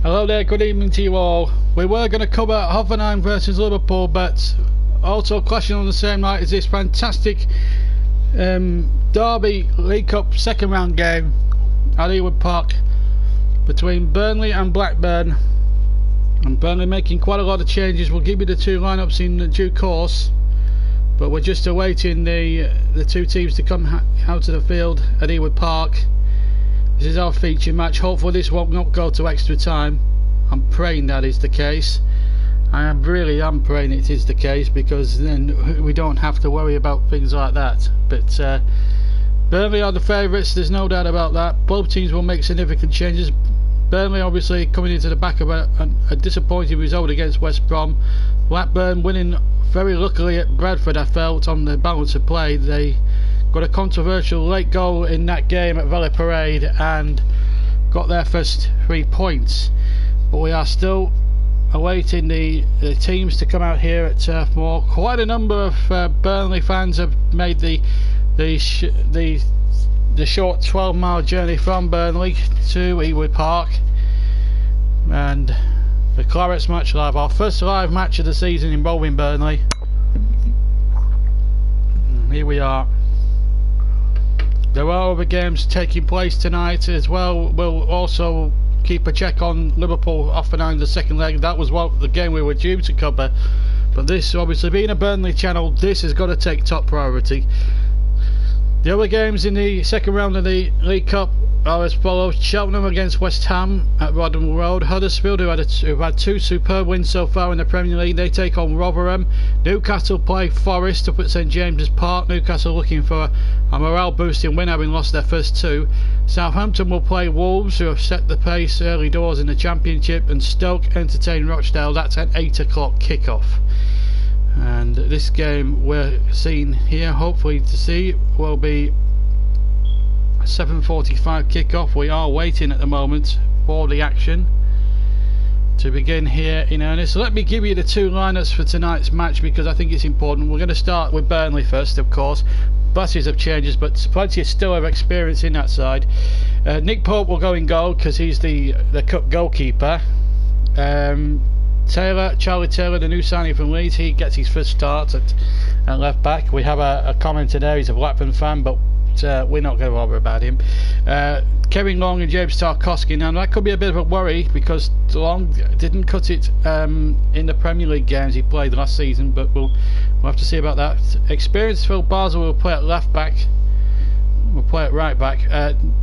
Hello there, good evening to you all. We were going to cover Hoffenheim versus Liverpool, but also clashing on the same night is this fantastic Derby League Cup second round game at Ewood Park between Burnley and Blackburn. And Burnley making quite a lot of changes. We'll give you the two lineups in due course, but we're just awaiting the two teams to come out to the field at Ewood Park. This is our feature match. Hopefully this won't not go to extra time. I'm praying that is the case. I really am praying it is the case, because then we don't have to worry about things like that. But Burnley are the favourites, there's no doubt about that. Both teams will make significant changes. Burnley obviously coming into the back of a disappointing result against West Brom. Blackburn winning very luckily at Bradford, I felt, on the balance of play. They got a controversial late goal in that game at Valley Parade and got their first 3 points. But we are still awaiting the teams to come out here at Turf Moor. Quite a number of Burnley fans have made the short 12-mile journey from Burnley to Ewood Park. And the Clarets Match live, our first live match of the season involving Burnley. And here we are. There are other games taking place tonight as well. We'll also keep a check on Liverpool Hoffenheim, the second leg. That was the game we were due to cover, but this, obviously being a Burnley channel, this has got to take top priority. The other games in the second round of the League Cup are as follows: Cheltenham against West Ham at Rodham Road. Huddersfield, who've had two superb wins so far in the Premier League, they take on Rotherham. Newcastle play Forest up at St James's Park. Newcastle looking for a morale boosting win, having lost their first two. Southampton will play Wolves, who have set the pace early doors in the Championship, and Stoke entertain Rochdale. That's an 8 o'clock kickoff. And this game we're seeing here, hopefully to see, will be a 7:45 kickoff. We are waiting at the moment for the action to begin here in earnest. So let me give you the two lineups for tonight's match, because I think it's important. We're going to start with Burnley first, of course. Buses of changes, but plenty still of experience in that side. Nick Pope will go in goal because he's the cup goalkeeper. Charlie Taylor, the new signing from Leeds, he gets his first start at left back. We have a commenter there, he's a Blackburn fan, but we're not going to bother about him. Kevin Long and James Tarkowski. Now that could be a bit of a worry, because Long didn't cut it in the Premier League games he played last season, but we'll have to see about that. Experienced Phil Basel will play at left back. We'll play at right back,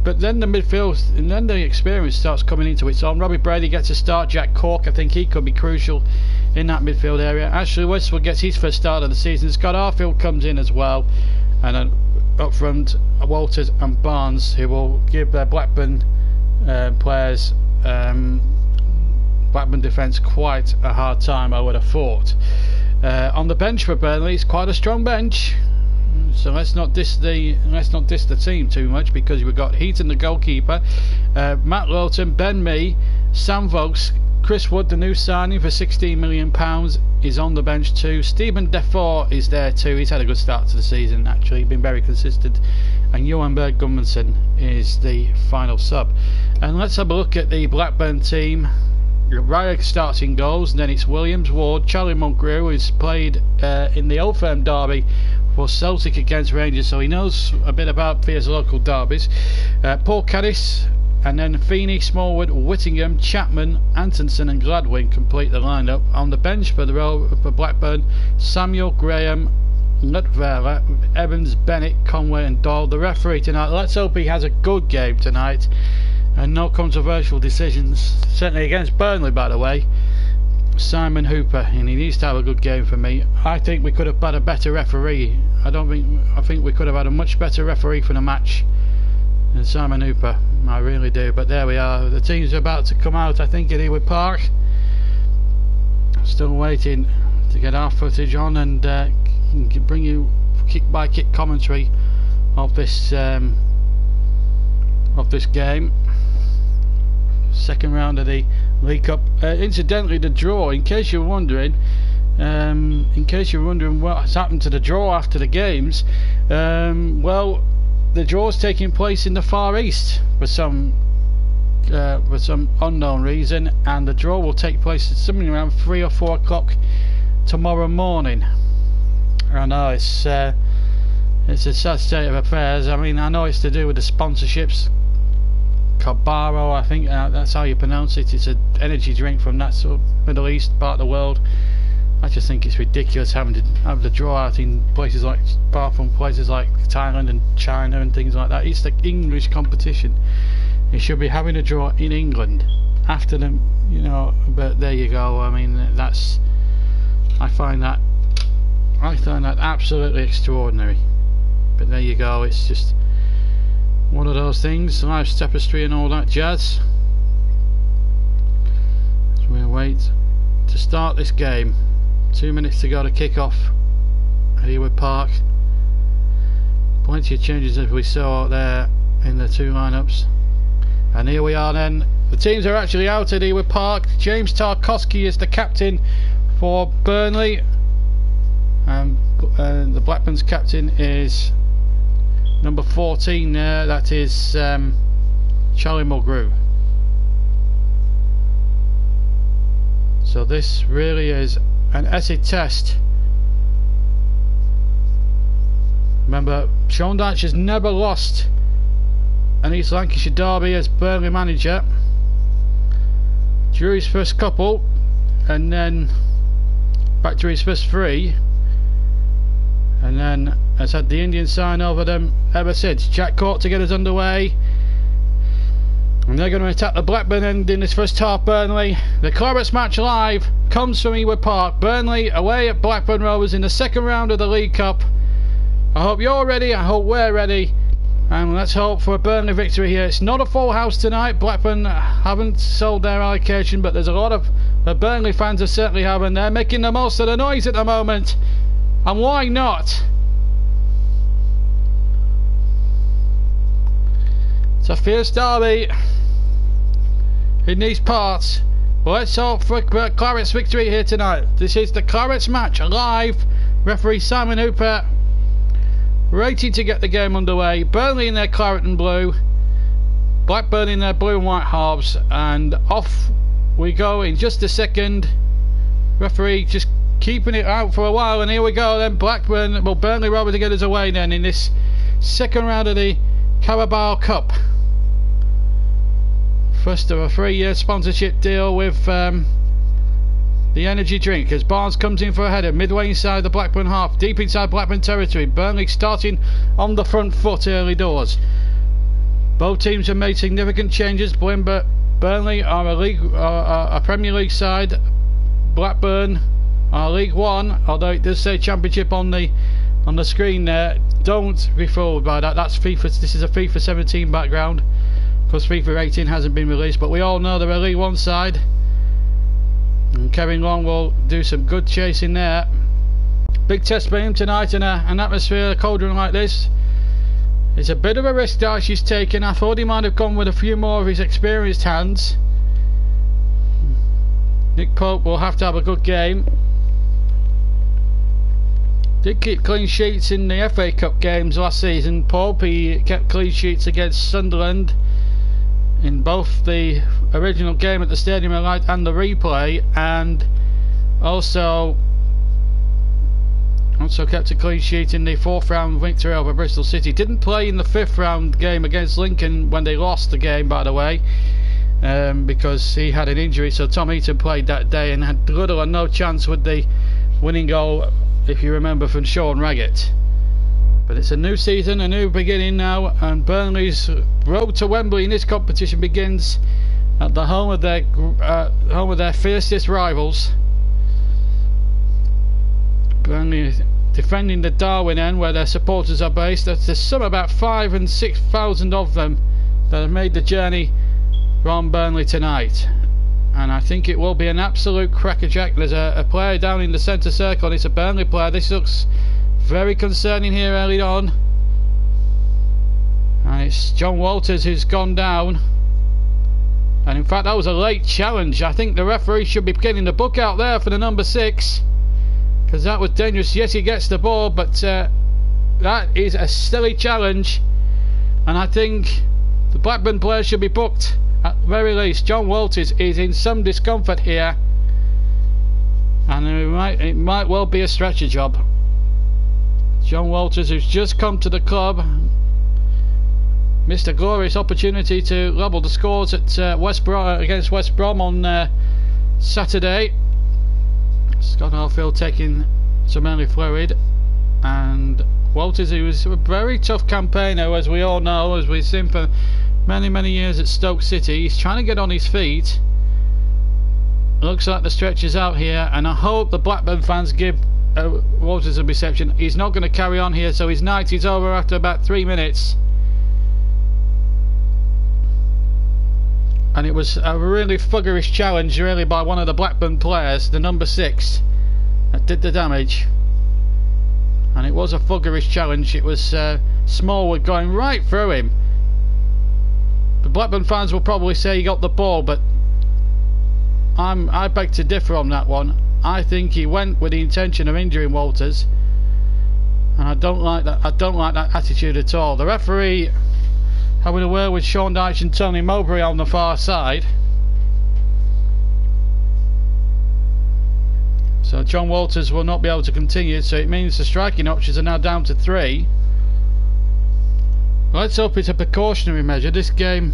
but then the midfield and then the experience starts coming into its own. Robbie Brady gets a start. Jack Cork, I think he could be crucial in that midfield area. Ashley Westwood gets his first start of the season. Scott Arfield comes in as well, and then up front Walters and Barnes, who will give their Blackburn players, Blackburn defence, quite a hard time, I would have thought. On the bench for Burnley, it's quite a strong bench. So let's not diss the team too much, because we've got Heaton, the goalkeeper, Matt Lowton, Ben Mee, Sam Vokes, Chris Wood, the new signing for £16 million, is on the bench too. Stephen Defoe is there too. He's had a good start to the season, actually, been very consistent. And Johan Berg Gudmundsson is the final sub. And let's have a look at the Blackburn team. Ryan starts in goals, and then it's Williams, Ward, Charlie Mulgrew, who's played in the Old Firm derby for Celtic against Rangers, so he knows a bit about fierce local derbies. Paul Caddis, and then Feeney, Smallwood, Whittingham, Chapman, Antonsen and Gladwin complete the lineup. On the bench for Blackburn, Samuel, Graham, Lutvera, Evans, Bennett, Conway and Doyle. The referee tonight, let's hope he has a good game tonight and no controversial decisions, certainly against Burnley, by the way. Simon Hooper, and he needs to have a good game for me. I think we could have had a better referee. I think we could have had a much better referee for the match than Simon Hooper. I really do. But there we are. The teams are about to come out, I think, at Ewood Park. Still waiting to get our footage on and bring you kick by kick commentary of this game. Second round of the League Cup. Incidentally, the draw, in case you're wondering what's happened to the draw after the games, well, the draw's taking place in the Far East for some for some unknown reason, and the draw will take place at something around 3 or 4 o'clock tomorrow morning. I know it's a sad state of affairs. I mean, I know it's to do with the sponsorships. Cabaro, I think that's how you pronounce it. It's an energy drink from that sort of Middle East part of the world. I just think it's ridiculous having to have the draw out in places like, apart from places like Thailand and China and things like that. It's the English competition. It should be having a draw in England after them, you know. But there you go. I mean, I find that absolutely extraordinary. But there you go. It's just one of those things. Life's tapestry and all that jazz. So we'll wait to start this game. 2 minutes to go to kick off at Ewood Park. Plenty of changes as we saw there in the 2 lineups. And here we are then. The teams are actually out at Ewood Park. James Tarkowski is the captain for Burnley. And the Blackburn's captain is number 14 there. That is Charlie Mulgrew. So this really is an acid test. Remember, Sean Dyche has never lost an East Lancashire Derby as Burnley manager. Drew his first couple and then back to his first 3, and then has had the Indian sign over them ever since. Jack Court to get us underway, and they're going to attack the Blackburn end in this first half. Burnley. The Clarets Match live comes from Ewood Park. Burnley away at Blackburn Rovers in the second round of the League Cup. I hope you're ready, I hope we're ready, and let's hope for a Burnley victory here. It's not a full house tonight. Blackburn haven't sold their allocation, but there's a lot of the Burnley fans are certainly have, and they're making the most of the noise at the moment, and why not? It's a fierce derby in these parts. Well, let's hope for Clarets victory here tonight. This is the Clarets Match live. Referee Simon Hooper ready to get the game underway. Burnley in their claret and blue, Blackburn in their blue and white halves, and off we go in just a second. Referee just keeping it out for a while, and here we go then. Burnley Rovers to get us away then in this second round of the Carabao Cup. First of a 3-year sponsorship deal with the energy drink, as Barnes comes in for a header midway inside the Blackburn half, deep inside Blackburn territory. Burnley starting on the front foot early doors. Both teams have made significant changes. Burnley are a Premier League side. Blackburn are League One, although it does say Championship on the screen there. Don't be fooled by that. That's FIFA. This is a FIFA 17 background, because FIFA 18 hasn't been released. But we all know they're a League One side. And Kevin Long will do some good chasing there. Big test for him tonight in an atmosphere, a cauldron like this. It's a bit of a risk Dyche is taking. I thought he might have gone with a few more of his experienced hands. Nick Pope will have to have a good game. Did keep clean sheets in the FA Cup games last season. Pope, he kept clean sheets against Sunderland in both the original game at the Stadium of Light and the replay, and also kept a clean sheet in the 4th round victory over Bristol City. Didn't play in the 5th round game against Lincoln when they lost the game, by the way, because he had an injury. So Tom Heaton played that day and had little or no chance with the winning goal, if you remember, from Sean Raggett. But it's a new season, a new beginning now, and Burnley's road to Wembley in this competition begins at the home of their fiercest rivals. Burnley defending the Darwin end, where their supporters are based. There's some about 5,000 and 6,000 of them that have made the journey from Burnley tonight, and I think it will be an absolute crackerjack. There's a player down in the centre circle, and it's a Burnley player. This looks very concerning here early on, and it's John Walters who's gone down. And in fact, that was a late challenge. I think the referee should be getting the book out there for the number 6, because that was dangerous. Yes, he gets the ball, but that is a silly challenge, and I think the Blackburn player should be booked At the very least, John Walters is in some discomfort here, and it might well be a stretcher job. John Walters, who's just come to the club, missed a glorious opportunity to level the scores at against West Brom on Saturday. Scott Arfield taking some early fluid, and Walters, who was a very tough campaigner, as we all know, as we've seen for many years at Stoke City. He's trying to get on his feet. Looks like the stretch is out here, and I hope the Blackburn fans give Walters a reception. He's not going to carry on here, so his night is over after about 3 minutes. And it was a really fuggerish challenge really by one of the Blackburn players, the number 6, that did the damage. And it was a fuggerish challenge. It was Smallwood going right through him. The Blackburn fans will probably say he got the ball, but I beg to differ on that one. I think he went with the intention of injuring Walters, and I don't like that. I don't like that attitude at all. The referee having a word with Sean Dyche and Tony Mowbray on the far side. So John Walters will not be able to continue, so it means the striking options are now down to 3. Let's hope it's a precautionary measure. This game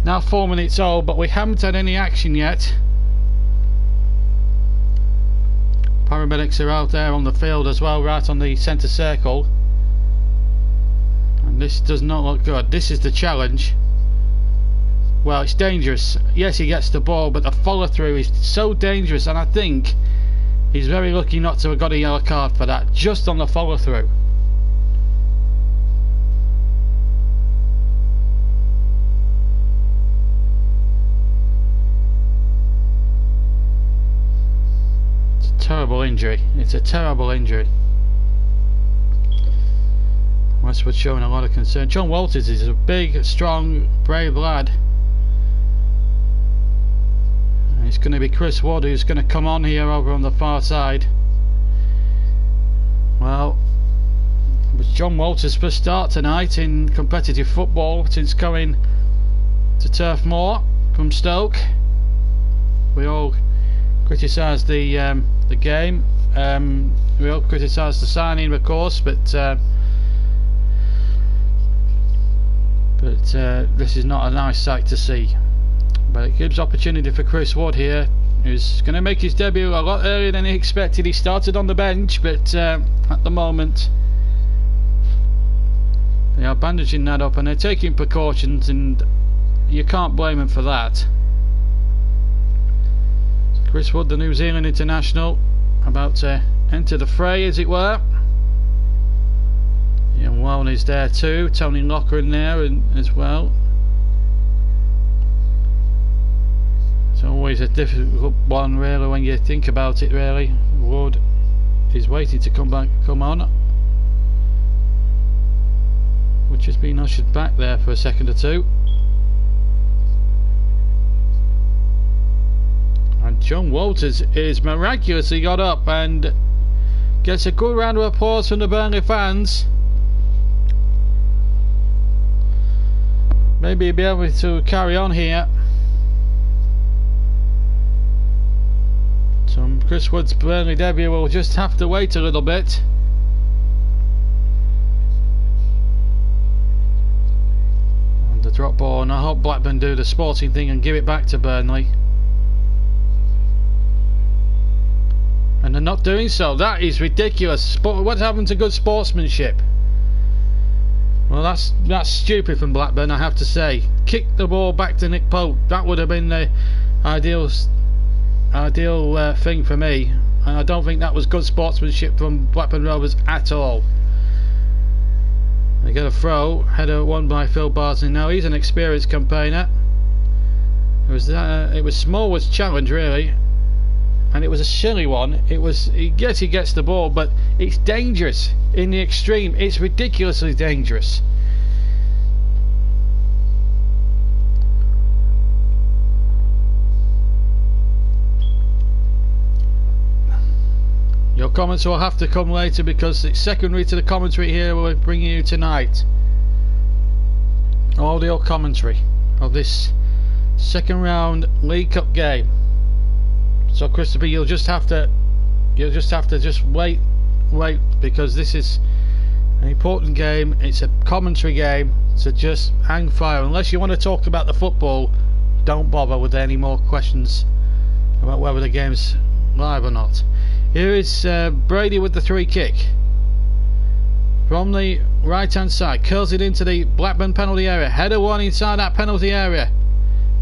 now 4 minutes old, but we haven't had any action yet. Paramedics are out there on the field as well, right on the centre circle. And this does not look good. This is the challenge. Well, it's dangerous. Yes, he gets the ball, but the follow through is so dangerous, and I think he's very lucky not to have got a yellow card for that, just on the follow through. It's a terrible injury. It's a terrible injury. Westwood showing a lot of concern. John Walters is a big, strong, brave lad. And it's going to be Chris Wood who's going to come on here over on the far side. Well, it was John Walters' first start tonight in competitive football since coming to Turf Moor from Stoke. We all criticised the game. We all criticised the signing, of course, but this is not a nice sight to see. But it gives opportunity for Chris Wood here, who's going to make his debut a lot earlier than he expected. He started on the bench, but at the moment they are bandaging that up and they're taking precautions, and you can't blame him for that. So Chris Wood, the New Zealand international, about to enter the fray, as it were. Ian Welland is there too, Tony Locker in there as well. It's always a difficult one really when you think about it really. Wood is waiting to come on. Wood just been ushered back there for a second or two. And John Walters is miraculously got up and gets a good round of applause from the Burnley fans. Maybe he'll be able to carry on here. So Chris Wood's Burnley debut will just have to wait a little bit. And the drop ball, and I hope Blackburn do the sporting thing and give it back to Burnley. And they're not doing so. That is ridiculous. What happened to good sportsmanship? Well, that's stupid from Blackburn, I have to say. Kick the ball back to Nick Pope. That would have been the ideal thing for me, and I don't think that was good sportsmanship from Blackburn Rovers at all. They get a throw, header won by Phil Bardsley. Now he's an experienced campaigner. It was Smallwood's challenge really, and it was a silly one. He gets the ball, but it's dangerous in the extreme. It's ridiculously dangerous. Your comments will have to come later because it's secondary to the commentary here we're bringing you tonight. Audio commentary of this Second round League Cup game. So Christopher, you'll just have to wait, because this is an important game. It's a commentary game, so just hang fire. Unless you want to talk about the football, don't bother with any more questions about whether the game's live or not. Here is Brady with the free kick from the right hand side, curls it into the Blackburn penalty area. Header one inside that penalty area,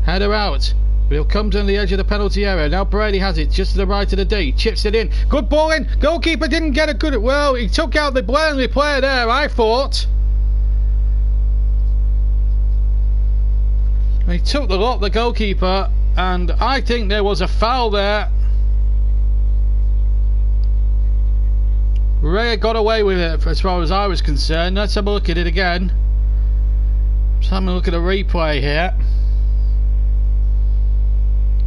header out, but he'll come to the edge of the penalty area. Now Brady has it just to the right of the D, chips it in, good ball in, goalkeeper didn't get a good, well, he took out the Burnley player there, I thought. He took the lot, the goalkeeper, and I think there was a foul there. Ray got away with it as far as I was concerned. Let's have a look at it again. Just having a look at a replay here.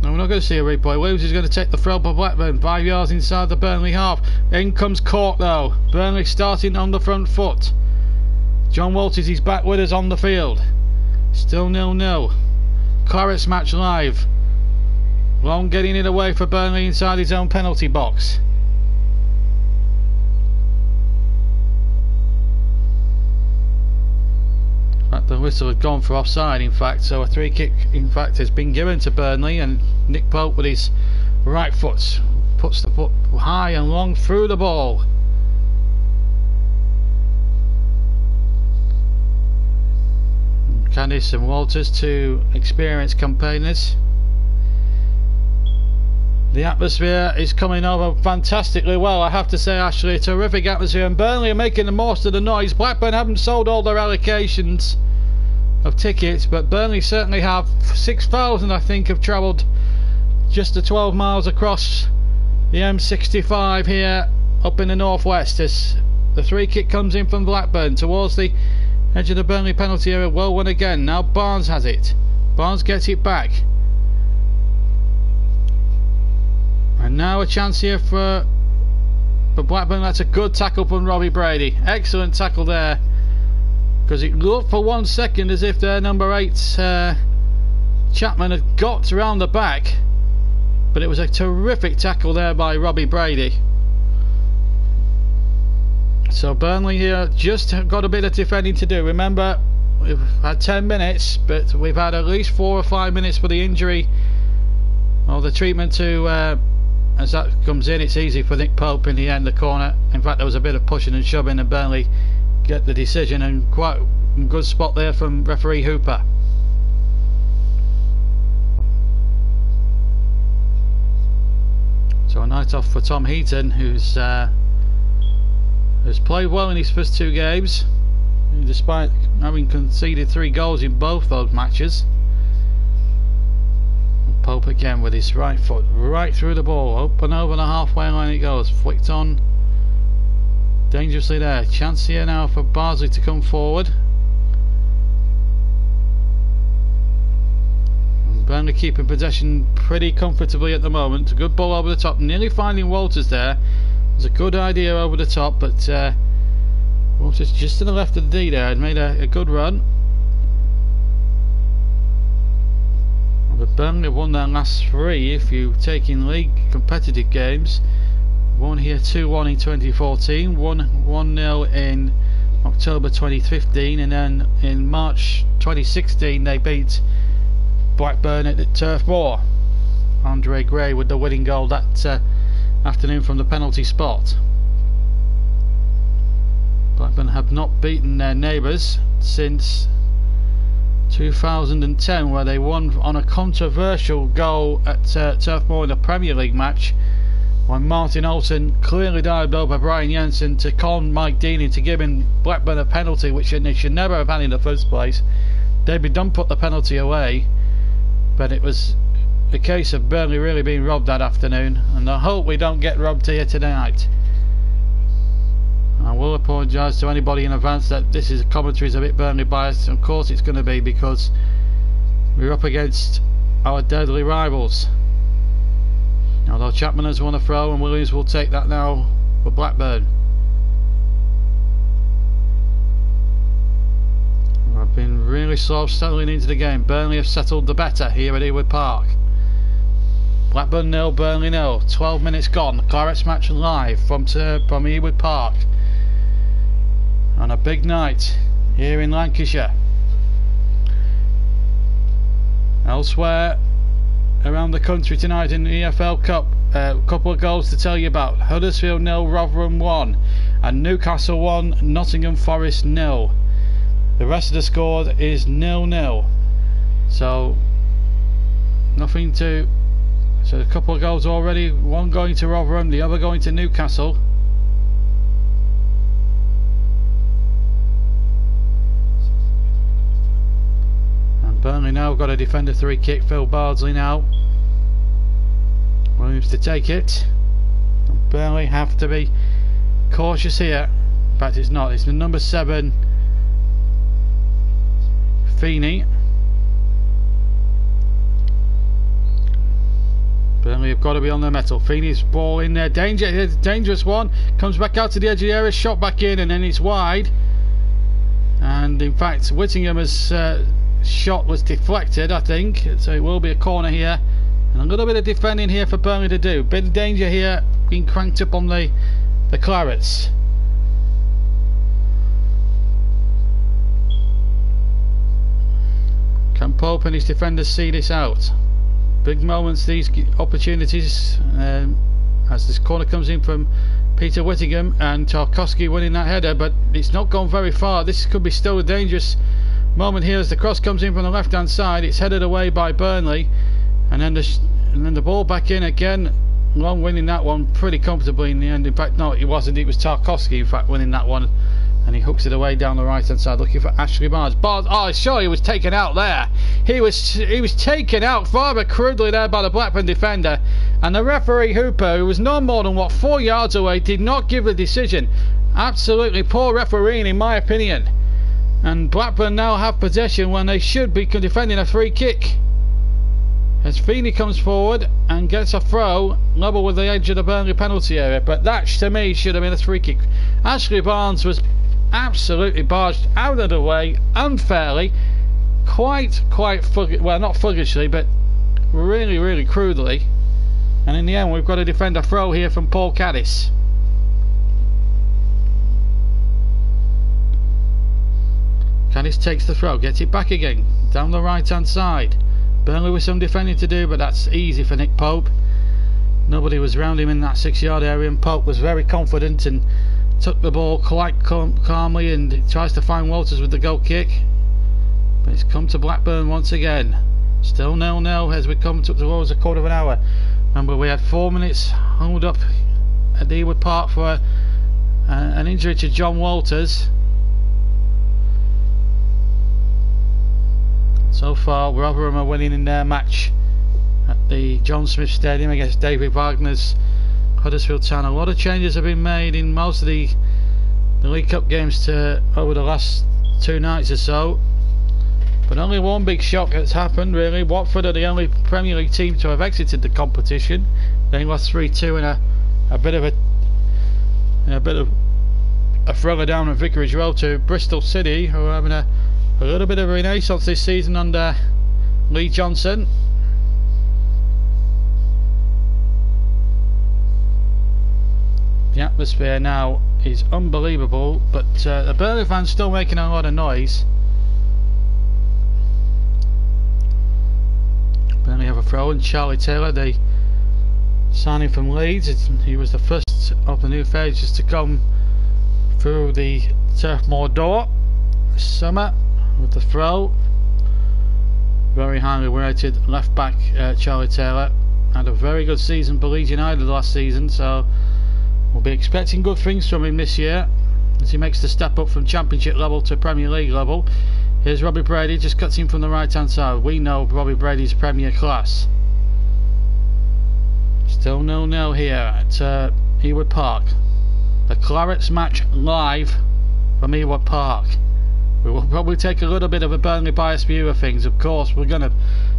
No, we're not going to see a replay. Williams is going to take the throw by Blackburn, 5 yards inside the Burnley half. In comes Cork though. Burnley starting on the front foot. John Walters is back with us on the field. Still 0-0. Clarets Match live. Long getting it away for Burnley inside his own penalty box. In fact, the whistle had gone for offside, in fact, so a free kick in fact has been given to Burnley, and Nick Pope with his right foot puts the foot high and long through the ball. Candice and Walters, two experienced campaigners. The atmosphere is coming over fantastically well, I have to say, Ashley. A terrific atmosphere, and Burnley are making the most of the noise. Blackburn haven't sold all their allocations of tickets, but Burnley certainly have. 6,000 I think have travelled just the 12 miles across the M65 here up in the northwest, as the free kick comes in from Blackburn towards the edge of the Burnley penalty area. Well won again. Now Barnes has it. Barnes gets it back. And now a chance here for Blackburn. That's a good tackle from Robbie Brady. Excellent tackle there, because it looked for 1 second as if their number 8 Chapman had got around the back, but it was a terrific tackle there by Robbie Brady. So Burnley here just got a bit of defending to do. Remember, we've had 10 minutes, but we've had at least 4 or 5 minutes for the injury or the treatment to as that comes in. It's easy for Nick Pope in the end, the corner. In fact, there was a bit of pushing and shoving, and Burnley get the decision, and quite a good spot there from referee Hooper. So a night off for Tom Heaton, who's played well in his first 2 games, despite having conceded 3 goals in both those matches. Pope again with his right foot right through the ball, up and over the halfway line it goes, flicked on dangerously there. Chance here now for Barsley to come forward. And Burnley keeping possession pretty comfortably at the moment. A good ball over the top, nearly finding Walters there. It was a good idea over the top, but Walters just to the left of the D there had made a good run. But Burnley won their last 3 if you take in league competitive games. Won here 2-1 in 2014, won 1-0 in October 2015, and then in March 2016 they beat Blackburn at the Turf Moor. Andre Gray with the winning goal that afternoon from the penalty spot. Blackburn have not beaten their neighbours since 2010, where they won on a controversial goal at Turf Moor in a Premier League match, when Martin Olsen clearly dived over Brian Jensen to con Mike Dean into giving Blackburn a penalty which they should never have had in the first place. David Dunn put the penalty away, but it was a case of Burnley really being robbed that afternoon, and I hope we don't get robbed here tonight. I will apologise to anybody in advance that this is commentary is a bit Burnley biased. Of course it's going to be, because we're up against our deadly rivals. Although Chapman has won a throw, and Williams will take that now for Blackburn. been really slow settling into the game. Burnley have settled the better here at Ewood Park. Blackburn 0, Burnley 0. 12 minutes gone. Clarets Match live from Ewood Park on a big night here in Lancashire. Elsewhere around the country tonight in the EFL Cup, a couple of goals to tell you about. Huddersfield 0, Rotherham 1, and Newcastle 1, Nottingham Forest 0. The rest of the score is 0-0. So nothing to. So a couple of goals already. One going to Rotherham, the other going to Newcastle. Burnley now got a defender free kick. Phil Bardsley now. Williams to take it. And Burnley have to be cautious here. In fact, it's not. It's the number 7, Feeney. Burnley have got to be on their mettle. Feeney's ball in there. Danger. Dangerous one. Comes back out to the edge of the area. Shot back in, and then it's wide. And in fact, Whittingham's shot was deflected, I think, so it will be a corner here, and a little bit of defending here for Burnley to do. Bit of danger here being cranked up on the Clarets. Can Pope and his defenders see this out? Big moments, these opportunities, as this corner comes in from Peter Whittingham, and Tarkowski winning that header, but it's not gone very far. This could be still a dangerous moment here as the cross comes in from the left hand side. It's headed away by Burnley, and then the ball back in again. Long winning that one pretty comfortably in the end. In fact, no, it wasn't. It was Tarkowski in fact winning that one, and he hooks it away down the right hand side looking for Ashley Barnes. Oh, sure, he was taken out there. He was taken out rather crudely there by the Blackburn defender, and the referee Hooper, who was no more than 4 yards away, did not give the decision. Absolutely poor refereeing in my opinion. And Blackburn now have possession when they should be defending a free kick. As Feeney comes forward and gets a throw level with the edge of the Burnley penalty area, but that to me should have been a free kick. Ashley Barnes was absolutely barged out of the way unfairly, quite well, not fuggishly, but really crudely. And in the end, we've got to defend a throw here from Paul Caddis. Caddis takes the throw, gets it back again down the right hand side. Burnley with some defending to do, but that's easy for Nick Pope. Nobody was around him in that 6-yard area, and Pope was very confident and took the ball quite calmly and tries to find Walters with the goal kick. But it's come to Blackburn once again. Still 0-0 as we come towards a quarter of an hour. Remember, we had 4 minutes hold up at Ewood Park for an injury to John Walters. So far, Rotherham are winning in their match at the John Smith Stadium against David Wagner's Huddersfield Town. A lot of changes have been made in most of the League Cup games over the last 2 nights or so, but only one big shock has happened really. Watford are the only Premier League team to have exited the competition. They lost 3-2 in a bit of a thriller down at Vicarage Road to Bristol City, who are having a little bit of a renaissance this season under Lee Johnson. The atmosphere now is unbelievable, but the Burnley fans still making a lot of noise. Burnley have a throw, and Charlie Taylor, the signing from Leeds, he was the first of the new faces to come through the Turf Moor door this summer with the throw. Very highly rated left back Charlie Taylor had a very good season for Leeds United last season, so we'll be expecting good things from him this year as he makes the step up from Championship level to Premier League level. Here's Robbie Brady, just cuts in from the right hand side. We know Robbie Brady's Premier class. Still 0-0 here at Ewood Park. The Clarets Match live from Ewood Park. We will probably take a little bit of a Burnley biased view of things. Of course, we're going to,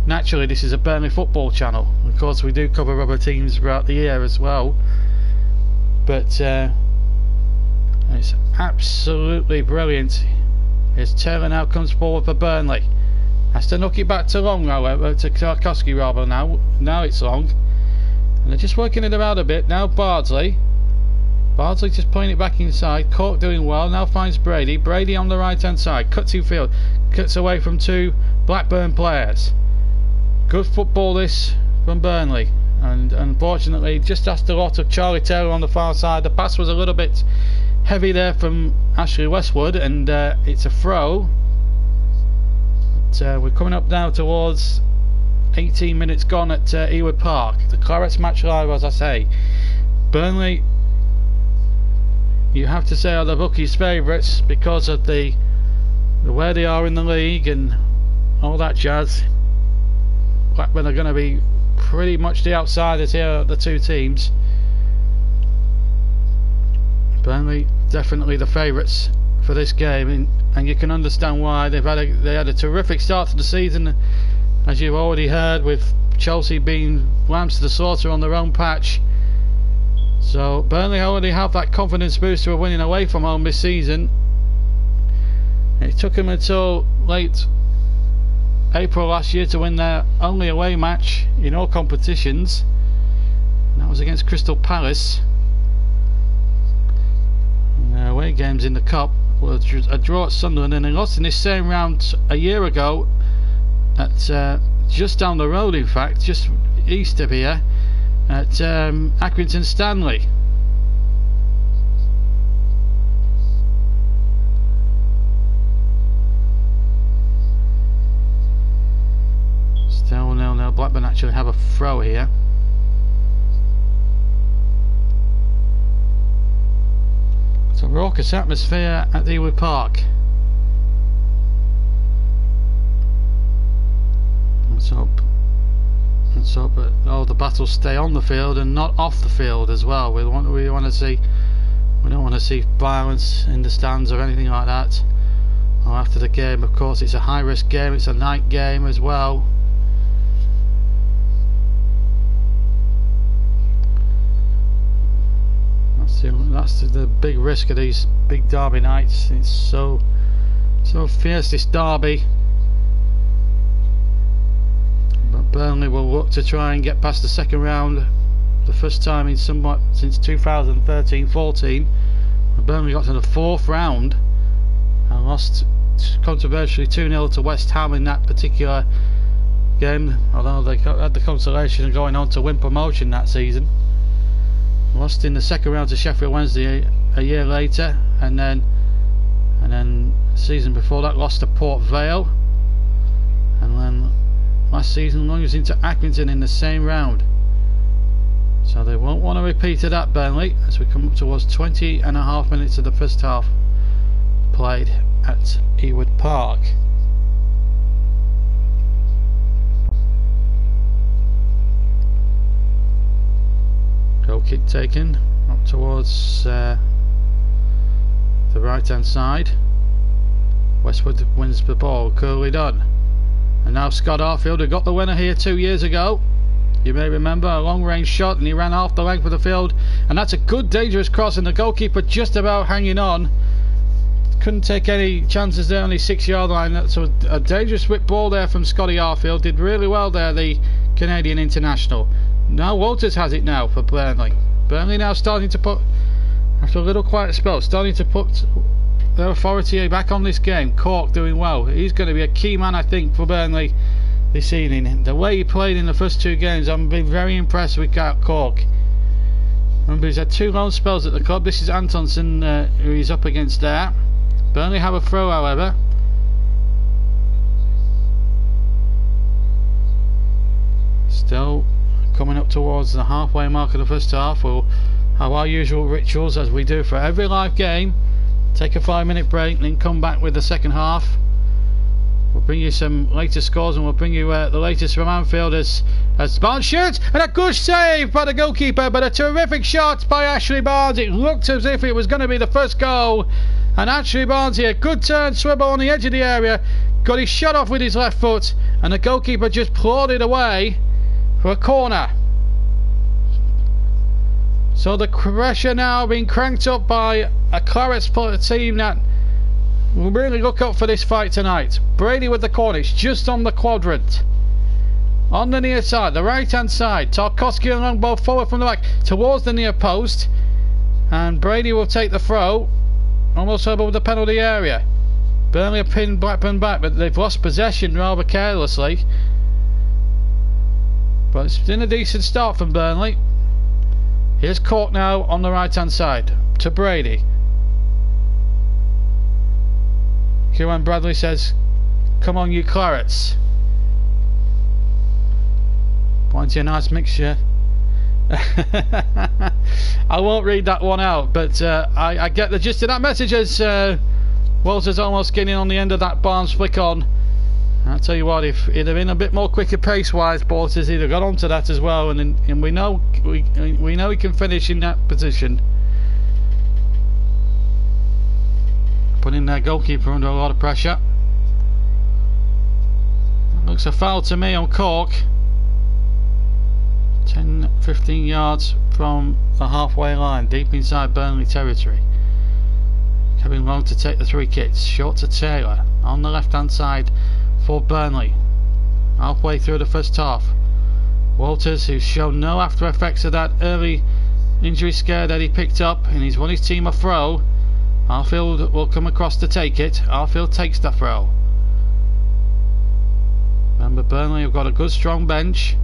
naturally this is a Burnley football channel. Of course, we do cover other teams throughout the year as well. But it's absolutely brilliant Here's Taylor now comes forward for Burnley. Has to knock it back to Long, however, to Tarkowski rather now. Now it's Long. And they're just working it around a bit. Now Bardsley. Bardsley just playing it back inside. Cork doing well. Now finds Brady. Brady on the right hand side. Cuts infield. Cuts away from two Blackburn players. Good football this from Burnley. And unfortunately just asked a lot of Charlie Taylor on the far side. The pass was a little bit heavy there from Ashley Westwood, and it's a throw. But, we're coming up now towards 18 minutes gone at Ewood Park. The Clarets Match live, as I say. Burnley, you have to say, are the bookies' favourites because of the where they are in the league and all that jazz. Blackburn are going to be pretty much the outsiders here, the two teams. Burnley definitely the favourites for this game, and you can understand why. They had a terrific start to the season, as you've already heard, with Chelsea being lambs to the slaughter on their own patch. So Burnley already have that confidence booster of winning away from home this season. It took them until late April last year to win their only away match in all competitions, and that was against Crystal Palace. And their away games in the Cup were a draw at Sunderland, and they lost in this same round a year ago at just down the road, in fact, just east of here, at Accrington Stanley. Still 0-0. Blackburn actually have a throw here. It's a raucous atmosphere at Ewood Park. Let's hope that all the battles stay on the field and not off the field as well. We don't want to see violence in the stands or anything like that. Or after the game, of course, it's a high risk game. It's a night game as well. That's the big risk of these big derby nights. It's so fierce, this derby. But Burnley will look to try and get past the second round, the first time in somewhat since 2013-14. Burnley got to the fourth round and lost controversially 2-0 to West Ham in that particular game, although they had the consolation of going on to win promotion that season. Lost in the second round to Sheffield Wednesday a year later, and then the season before that lost to Port Vale, and then last season losing to Accrington in the same round. So they won't want to repeat of that, Burnley, as we come up towards 20.5 minutes of the first half played at Ewood Park. Goal kick taken up towards the right hand side. Westwood wins the ball, coolly done. And now Scott Arfield, who got the winner here 2 years ago. You may remember a long range shot, and he ran half the length of the field, and that's a good dangerous cross, and the goalkeeper just about hanging on. Couldn't take any chances there on his 6-yard line. That's a dangerous whip ball there from Scotty Arfield. Did really well there, the Canadian international. Now Walters has it now for Burnley. Burnley now starting to put, after a little quiet spell, starting to put their authority back on this game. Cork doing well. He's going to be a key man, I think, for Burnley this evening. The way he played in the first two games, I've been very impressed with Cork. Remember, he's had 2 loan spells at the club. This is Antonsen who he's up against there. Burnley have a throw, however. Still coming up towards the halfway mark of the first half. We'll have our usual rituals as we do for every live game. Take a 5-minute break and then come back with the second half. We'll bring you some latest scores, and we'll bring you the latest from Anfield as Barnes shoots, and a good save by the goalkeeper, but a terrific shot by Ashley Barnes. It looked as if it was going to be the first goal, and Ashley Barnes here, good turn, swivel on the edge of the area, got his shot off with his left foot, and the goalkeeper just clawed it away for a corner. So the pressure now being cranked up by a Clarets team that really look up for this fight tonight. Brady with the corner. It's just on the quadrant. On the near side, the right hand side. Tarkowski and Longbow forward from the back towards the near post. And Brady will take the throw. Almost over the penalty area. Burnley have pinned Blackburn back, but they've lost possession rather carelessly. But it's been a decent start from Burnley. Here's Cork now on the right hand side to Brady. Kieran Bradley says, "Come on, you Clarets." Plenty a nice mixture. I won't read that one out, but I get the gist of that message as Walters almost getting on the end of that Barnes flick on. I'll tell you what, if he'd have been a bit more quicker pace wise, Walters he'd have got onto that as well, and we know he can finish in that position. Putting their goalkeeper under a lot of pressure. Looks a foul to me on Cork. 10-15 yards from the halfway line, deep inside Burnley territory. Kevin Long to take the three kicks, short to Taylor on the left hand side for Burnley. Halfway through the first half, Walters, who's shown no after effects of that early injury scare that he picked up, and he's won his team a throw. Arfield will come across to take it. Arfield takes the throw. Remember, Burnley have got a good strong bench.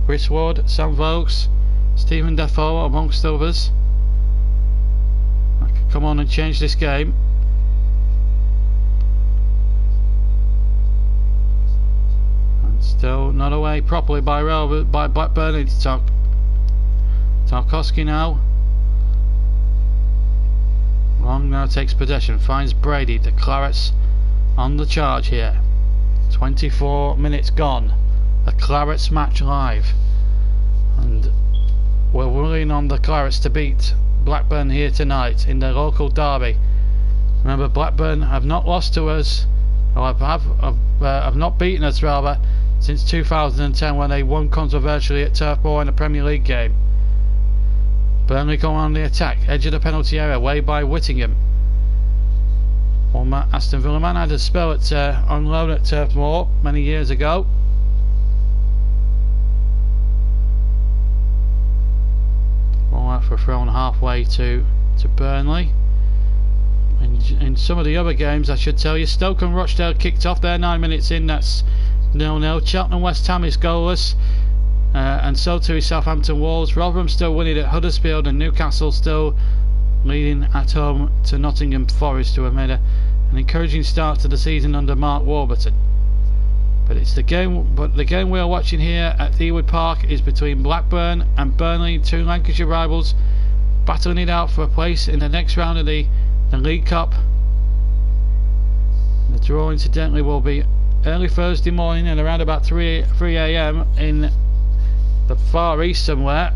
Chris Ward, Sam Vokes, Stephen Defoe amongst others. I could come on and change this game. And still not away properly by Blackburn. It's Tarkowski now. Long now takes possession, finds Brady. The Clarets on the charge here. 24 minutes gone. The Clarets Match live, and we're relying on the Clarets to beat Blackburn here tonight in their local derby. Remember, Blackburn have not lost to us, or have not beaten us rather, since 2010 when they won controversially at Turf Moor in a Premier League game. Burnley go on the attack, edge of the penalty area, way by Whittingham. Former Aston Villa man, had a spell at on loan at Turf Moor many years ago. All out for thrown halfway to Burnley. In some of the other games, I should tell you, Stoke and Rochdale kicked off their 9 minutes in. That's 0-0. Cheltenham West Ham is goalless, and so too is Southampton Wolves. Rotherham still winning at Huddersfield, and Newcastle still leading at home to Nottingham Forest, who have made an encouraging start to the season under Mark Warburton. But the game we are watching here at Ewood Park is between Blackburn and Burnley, two Lancashire rivals, battling it out for a place in the next round of the League Cup. The draw, incidentally, will be early Thursday morning and around about 3 AM in the Far East somewhere,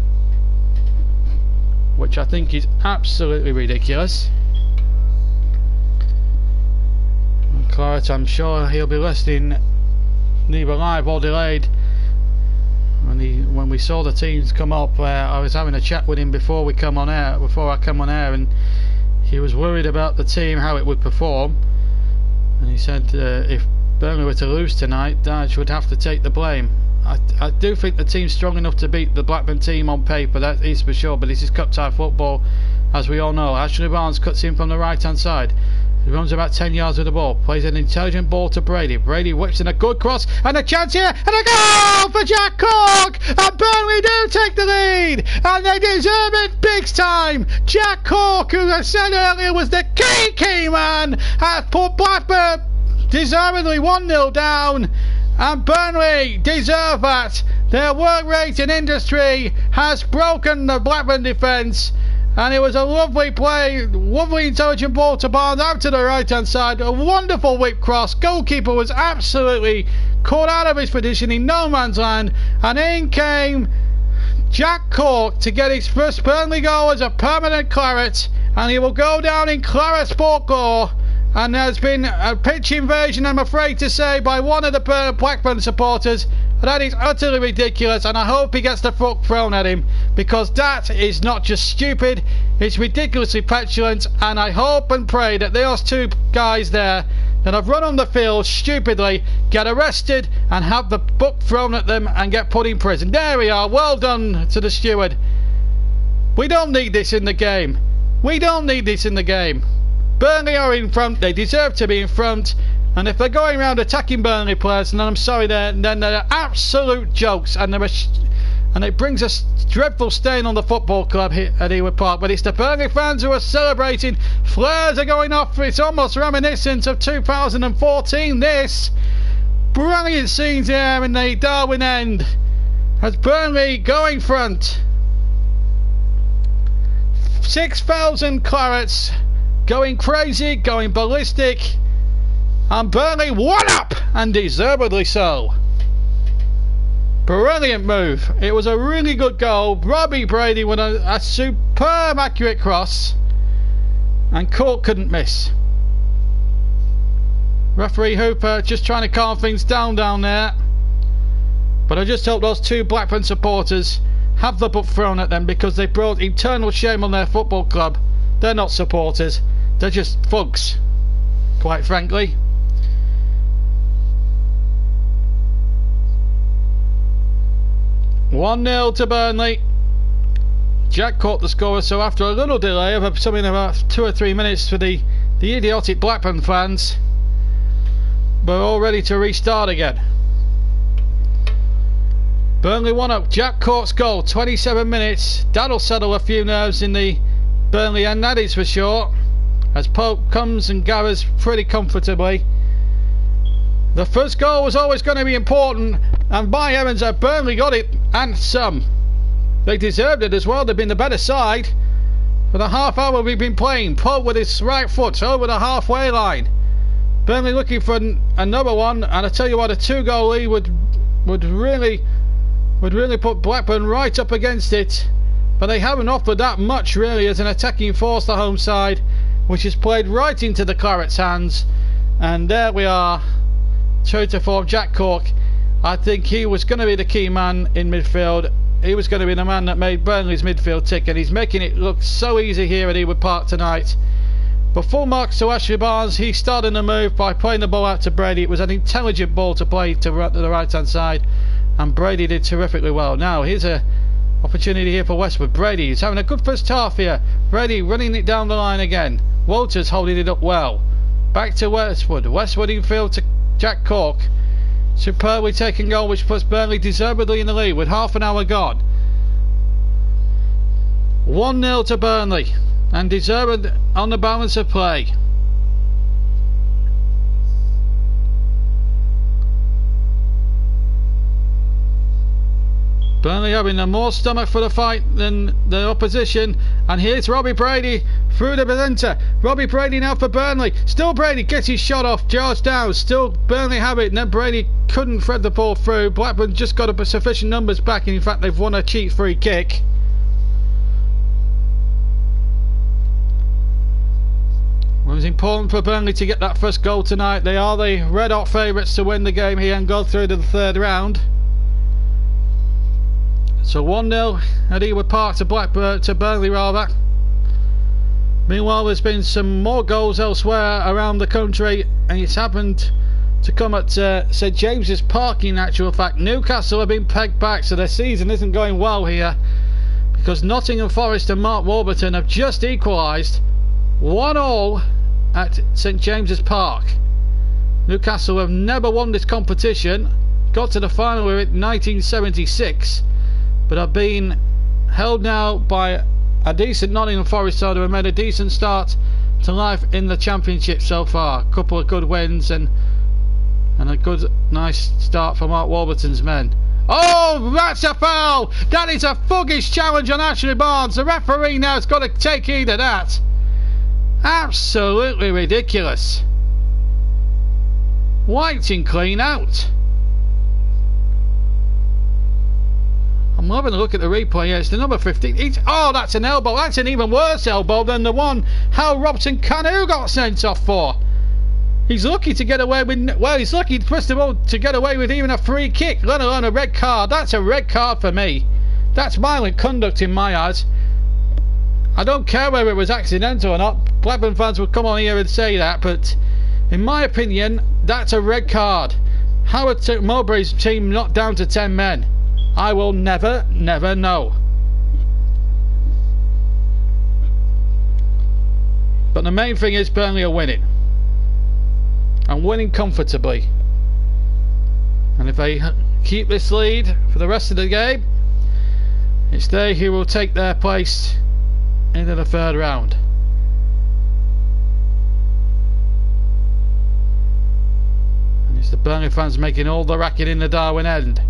which I think is absolutely ridiculous. Claret, I'm sure he'll be listening, neither live or delayed. When we saw the teams come up, I was having a chat with him before I come on air, and he was worried about the team, how it would perform, and he said if Burnley were to lose tonight, Dyche would have to take the blame. I do think the team's strong enough to beat the Blackburn team on paper, that is for sure, but this is cup tie football, as we all know. Ashley Barnes cuts in from the right hand side. He runs about 10 yards with the ball, plays an intelligent ball to Brady. Brady whips in a good cross, and a chance here, and a goal for Jack Cork! And Burnley do take the lead, and they deserve it big time. Jack Cork, who I said earlier was the key man, has put Blackburn deservedly 1-0 down, and Burnley deserve that. Their work rate in industry has broken the Blackburn defence. And it was a lovely play, lovely intelligent ball to Barnes out to the right hand side, a wonderful whip cross. Goalkeeper was absolutely caught out of his position in no man's land, and in came Jack Cork to get his first Burnley goal as a permanent Claret, and he will go down in Claret folklore. And there's been a pitch invasion, I'm afraid to say, by one of the Blackburn supporters, That is utterly ridiculous, and I hope he gets the foot thrown at him, because that is not just stupid, it's ridiculously petulant, and I hope and pray that those two guys there that have run on the field stupidly get arrested and have the book thrown at them and get put in prison. There we are. Well done to the steward. We don't need this in the game. We don't need this in the game. Burnley are in front. They deserve to be in front. And if they're going around attacking Burnley players, then I'm sorry, then they're absolute jokes. And it brings a dreadful stain on the football club here at Ewood Park. But it's the Burnley fans who are celebrating. Flares are going off. It's almost reminiscent of 2014. This brilliant scenes here in the Darwin end as Burnley going front. 6,000 Clarets going crazy, going ballistic, and Burnley one up, and deservedly so. Brilliant move. It was a really good goal. Robbie Brady with a superb accurate cross, and Court couldn't miss. Referee Hooper just trying to calm things down there, but I just hope those two Blackburn supporters have the book thrown at them, because they brought eternal shame on their football club. They're not supporters, they're just thugs, quite frankly. "1-0 to Burnley." Jack caught the scorer, so after a little delay of something about 2 or 3 minutes for the idiotic Blackburn fans, we're all ready to restart again. Burnley 1 up. Jack Court's goal, 27 minutes. That'll settle a few nerves in the Burnley end, that is for sure, as Pope comes and gathers pretty comfortably. The first goal was always going to be important, and by heavens, Burnley got it, and some. They deserved it as well. They've been the better side for the half hour we've been playing. Pope with his right foot over the halfway line. Burnley looking for another one, and I tell you what, a 2-goal lead would really put Blackburn right up against it, but they haven't offered that much really as an attacking force, the home side, which has played right into the Clarets' hands. And there we are, true to form, Jack Cork. I think he was going to be the key man in midfield. He was going to be the man that made Burnley's midfield tick, and he's making it look so easy here at Ewood Park tonight. But full marks to Ashley Barnes. He started the move by playing the ball out to Brady. It was an intelligent ball to play to the right hand side, and Brady did terrifically well. Now here's a opportunity here for Westwood. Brady is having a good first half here. Brady running it down the line again. Walters holding it up well. Back to Westwood. Westwood in field to Jack Cork. Superbly taken goal, which puts Burnley deservedly in the lead with half an hour gone. 1-0 to Burnley, and deserved on the balance of play. Burnley having the more stomach for the fight than the opposition, and here's Robbie Brady through the presenter. Robbie Brady now for Burnley. Still Brady gets his shot off. George Downs. Still Burnley have it, and then Brady couldn't thread the ball through. Blackburn just got sufficient numbers back, and in fact they've won a cheap free kick. Well, it was important for Burnley to get that first goal tonight. They are the red hot favourites to win the game here and go through to the third round. So 1-0 at Ewood Park to Burnley rather. Meanwhile, there's been some more goals elsewhere around the country, and it's happened to come at St James's Park in actual fact. Newcastle have been pegged back, so their season isn't going well here, because Nottingham Forest and Mark Warburton have just equalised 1-1 at St James's Park. Newcastle have never won this competition, got to the final with it in 1976, but have been held now by a decent Nottingham Forest side who have made a decent start to life in the Championship so far. A couple of good wins and a good nice start for Mark Warburton's men. Oh, that's a foul! That is a thuggish challenge on Ashley Barnes. The referee now has got to take heed of that. Absolutely ridiculous. Whiting clean out. I'm having a look at the replay here. It's the number 15. Oh, that's an elbow. That's an even worse elbow than the one Hal Robson-Kanu got sent off for. He's lucky to get away with, well, he's lucky first of all to get away with even a free kick, let alone a red card. That's a red card for me. That's violent conduct in my eyes. I don't care whether it was accidental or not. Blackburn fans will come on here and say that, but in my opinion, that's a red card. Howard took Mowbray's team not down to 10 men. I will never know. But the main thing is Burnley are winning. And winning comfortably. And if they keep this lead for the rest of the game, it's they who will take their place into the third round. And it's the Burnley fans making all the racket in the Darwen end.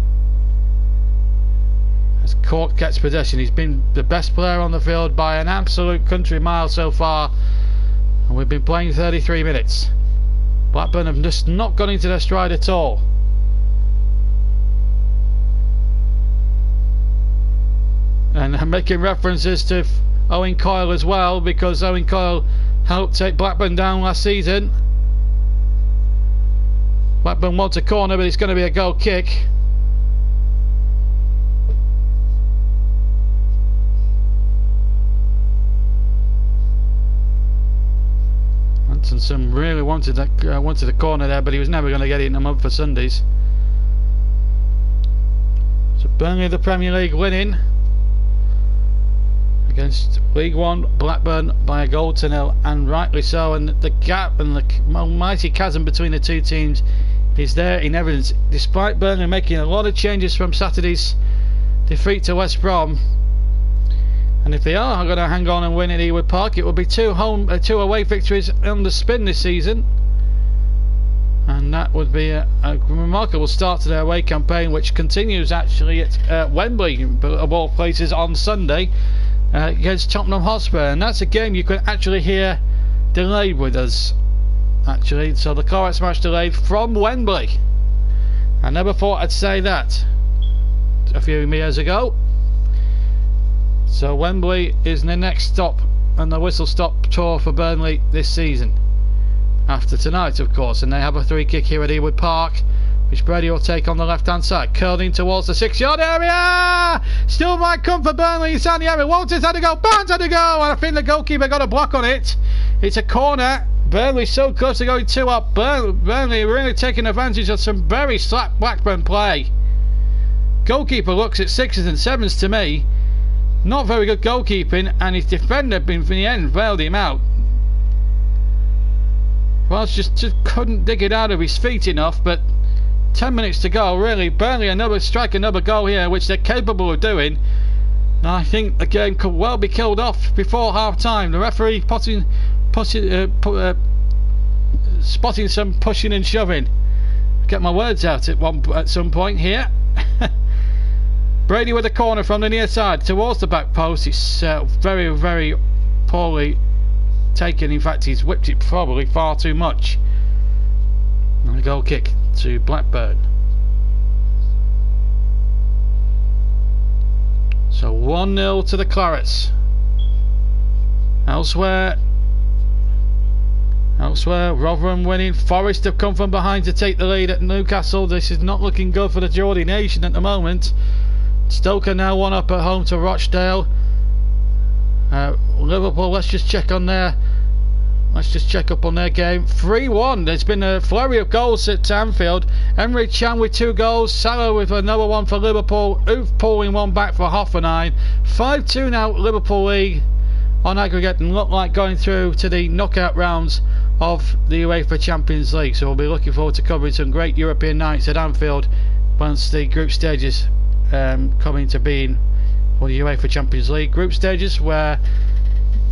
As Cork gets possession, he's been the best player on the field by an absolute country mile so far. And we've been playing 33 minutes. Blackburn have just not gone into their stride at all. And I'm making references to Owen Coyle as well, because Owen Coyle helped take Blackburn down last season. Blackburn wants a corner, but it's going to be a goal kick. Some really wanted a corner there, but he was never going to get it in the mud for Sundays. So Burnley, the Premier League, winning against League One Blackburn by a goal to nil, and rightly so. And the gap and the almighty chasm between the two teams is there in evidence, despite Burnley making a lot of changes from Saturday's defeat to West Brom. And if they are going to hang on and win at Ewood Park, it will be two away victories on the spin this season. And that would be a remarkable start to their away campaign, which continues actually at Wembley, of all places, on Sunday against Tottenham Hotspur. And that's a game you can actually hear delayed with us, actually. So the Clarets match delayed from Wembley. I never thought I'd say that a few years ago. So Wembley is the next stop on the whistle stop tour for Burnley this season. After tonight, of course, and they have a free kick here at Ewood Park, which Brady will take on the left hand side, curled in towards the 6-yard area. Still might come for Burnley inside the area. Walters had to go, Barnes had to go, and I think the goalkeeper got a block on it. It's a corner. Burnley so close to going 2 up. Burnley really taking advantage of some very slack Blackburn play. Goalkeeper looks at 6s and 7s to me. Not very good goalkeeping, and his defender in the end bailed him out. Well, just couldn't dig it out of his feet enough. But 10 minutes to go, really. Burnley strike another goal here, which they're capable of doing. And I think the game could well be killed off before half time. The referee spotting some pushing and shoving. Get my words out at some point here. Brady with a corner from the near side towards the back post. It's very, very poorly taken. In fact, he's whipped it probably far too much. And a goal kick to Blackburn. So 1-0 to the Clarets. Elsewhere, Rotherham winning. Forest have come from behind to take the lead at Newcastle. This is not looking good for the Geordie nation at the moment. Stoke are now 1 up at home to Rochdale. Liverpool, let's just check up on their game. 3-1. There's been a flurry of goals at Anfield. Emre Can with 2 goals. Salah with another one for Liverpool. Oof pulling one back for Hoffenheim. 5-2 now Liverpool lead on aggregate, and look like going through to the knockout rounds of the UEFA Champions League. So we'll be looking forward to covering some great European nights at Anfield once the group stages coming to being for the UEFA Champions League group stages, where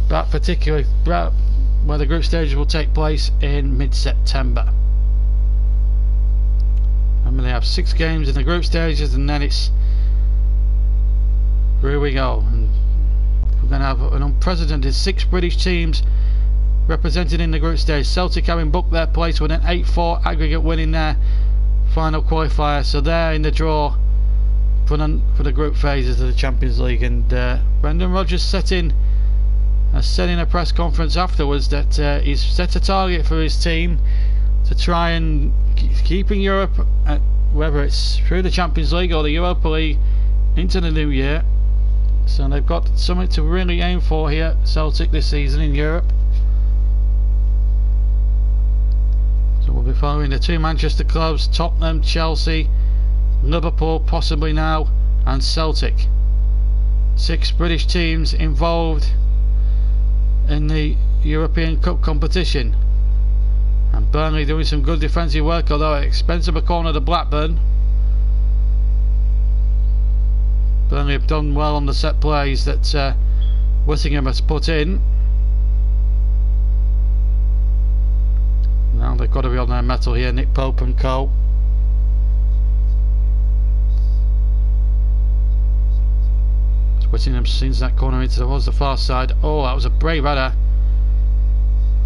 the group stages will take place in mid-September. And they have 6 games in the group stages, and then it's here we go. And we're going to have an unprecedented 6 British teams represented in the group stage. Celtic having booked their place with an 8-4 aggregate win in their final qualifier, so they're in the draw for the group phases of the Champions League. And Brendan Rodgers said in a press conference afterwards that he's set a target for his team to try and keeping Europe, whether it's through the Champions League or the Europa League, into the new year. So they've got something to really aim for here, Celtic, this season in Europe. So we'll be following the two Manchester clubs, Tottenham, Chelsea, Liverpool possibly now, and Celtic. 6 British teams involved in the European Cup competition. And Burnley doing some good defensive work, although at the expense of a corner to Blackburn. Burnley have done well on the set plays that Whittingham has put in. Now they've got to be on their mettle here, Nick Pope and co. Whittingham sends that corner into towards the far side. Oh, that was a brave header.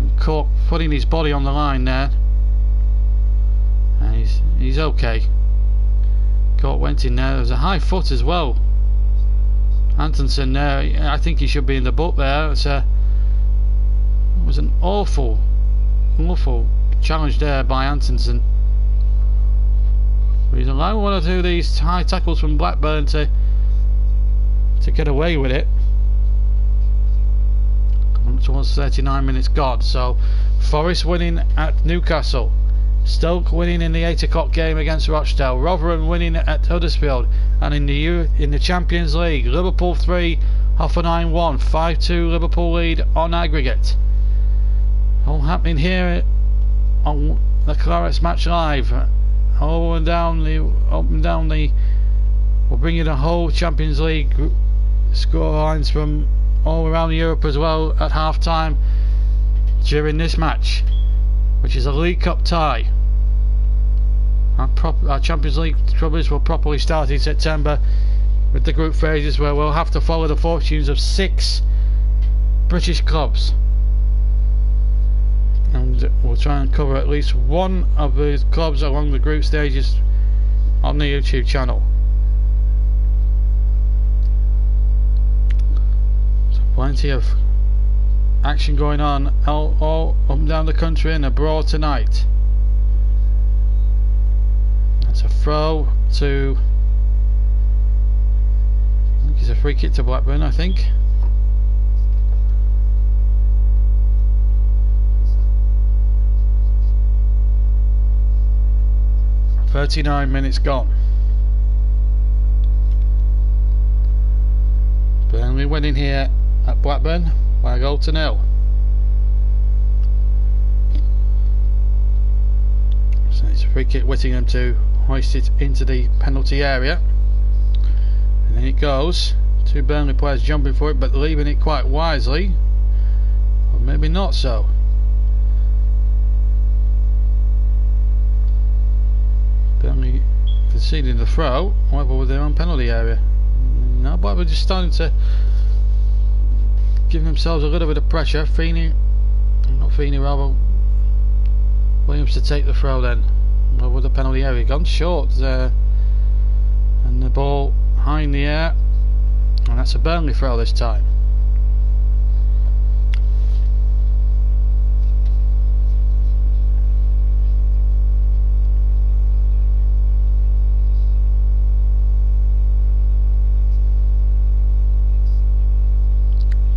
And Cork putting his body on the line there. And he's okay. Cork went in there. There was a high foot as well. Antonsen there, I think he should be in the book there. It was an awful challenge there by Antonsen. He's allowed one or two of these high tackles from Blackburn to get away with it. Coming up towards 39 minutes gone. So Forest winning at Newcastle, Stoke winning in the 8 o'clock game against Rochdale, Rotherham winning at Huddersfield, and in the Champions League, Liverpool 3, Hoffenheim 1, 5-2 Liverpool lead on aggregate. All happening here on the Clarets Match Live. Up and down the. We'll bring you the whole Champions League score lines from all around Europe as well at half time during this match, which is a League Cup tie. Our Champions League troubles will properly start in September with the group phases, where we'll have to follow the fortunes of 6 British clubs, and we'll try and cover at least one of the clubs along the group stages on the YouTube channel. So plenty of action going on all up and down the country and abroad tonight. That's a throw to, I think it's a free kick to Blackburn, I think. "39 minutes gone. Burnley winning here at Blackburn by 1-0. So it's a free kick, Whittingham to hoist it into the penalty area, and then it goes. 2 Burnley players jumping for it, but leaving it quite wisely, or maybe not so. Burnley conceding the throw, however, with their own penalty area. Now Blackburn just starting to give themselves a little bit of pressure. Williams to take the throw then. Over the penalty area, gone short there, and the ball high in the air, and that's a Burnley throw this time.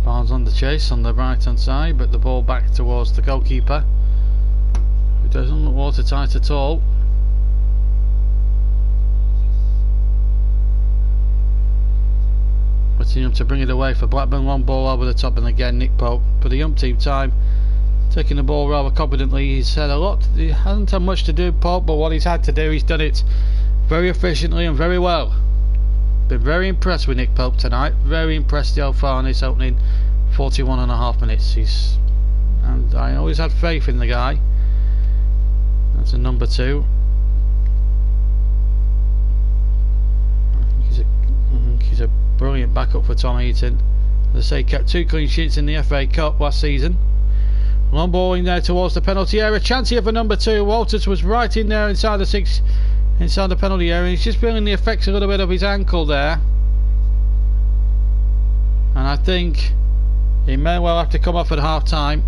Barnes on the chase on the right hand side, but the ball back towards the goalkeeper, who doesn't look watertight at all. Whittingham to bring it away for Blackburn. Long ball over the top, and again Nick Pope for the umpteenth time taking the ball rather confidently. He's had a lot, he hasn't had much to do, Pope, but what he's had to do, he's done it very efficiently and very well. Been very impressed with Nick Pope tonight, very impressed so far in this opening 41.5 minutes. And I always had faith in the guy. That's a number 2. I think he's a brilliant backup for Tom Heaton. As I say, kept 2 clean sheets in the FA Cup last season. Long ball in there towards the penalty area. Chance here for number 2. Walters was right in there inside the 6, inside the penalty area. He's just feeling the effects a little bit of his ankle there, and I think he may well have to come off at half time.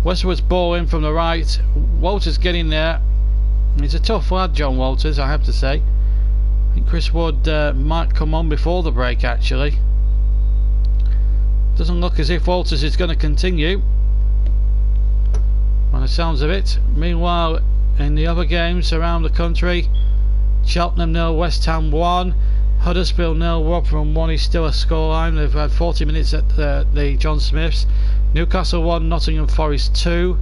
Westwood's ball in from the right. Walters getting there. He's a tough lad, John Walters, I have to say. I think Chris Wood might come on before the break, actually. Doesn't look as if Walters is going to continue, by the sounds of it. Meanwhile, in the other games around the country, Cheltenham 0, West Ham 1, Huddersfield 0, Rotherham 1 is still a scoreline. They've had 40 minutes at the John Smiths. Newcastle 1, Nottingham Forest 2.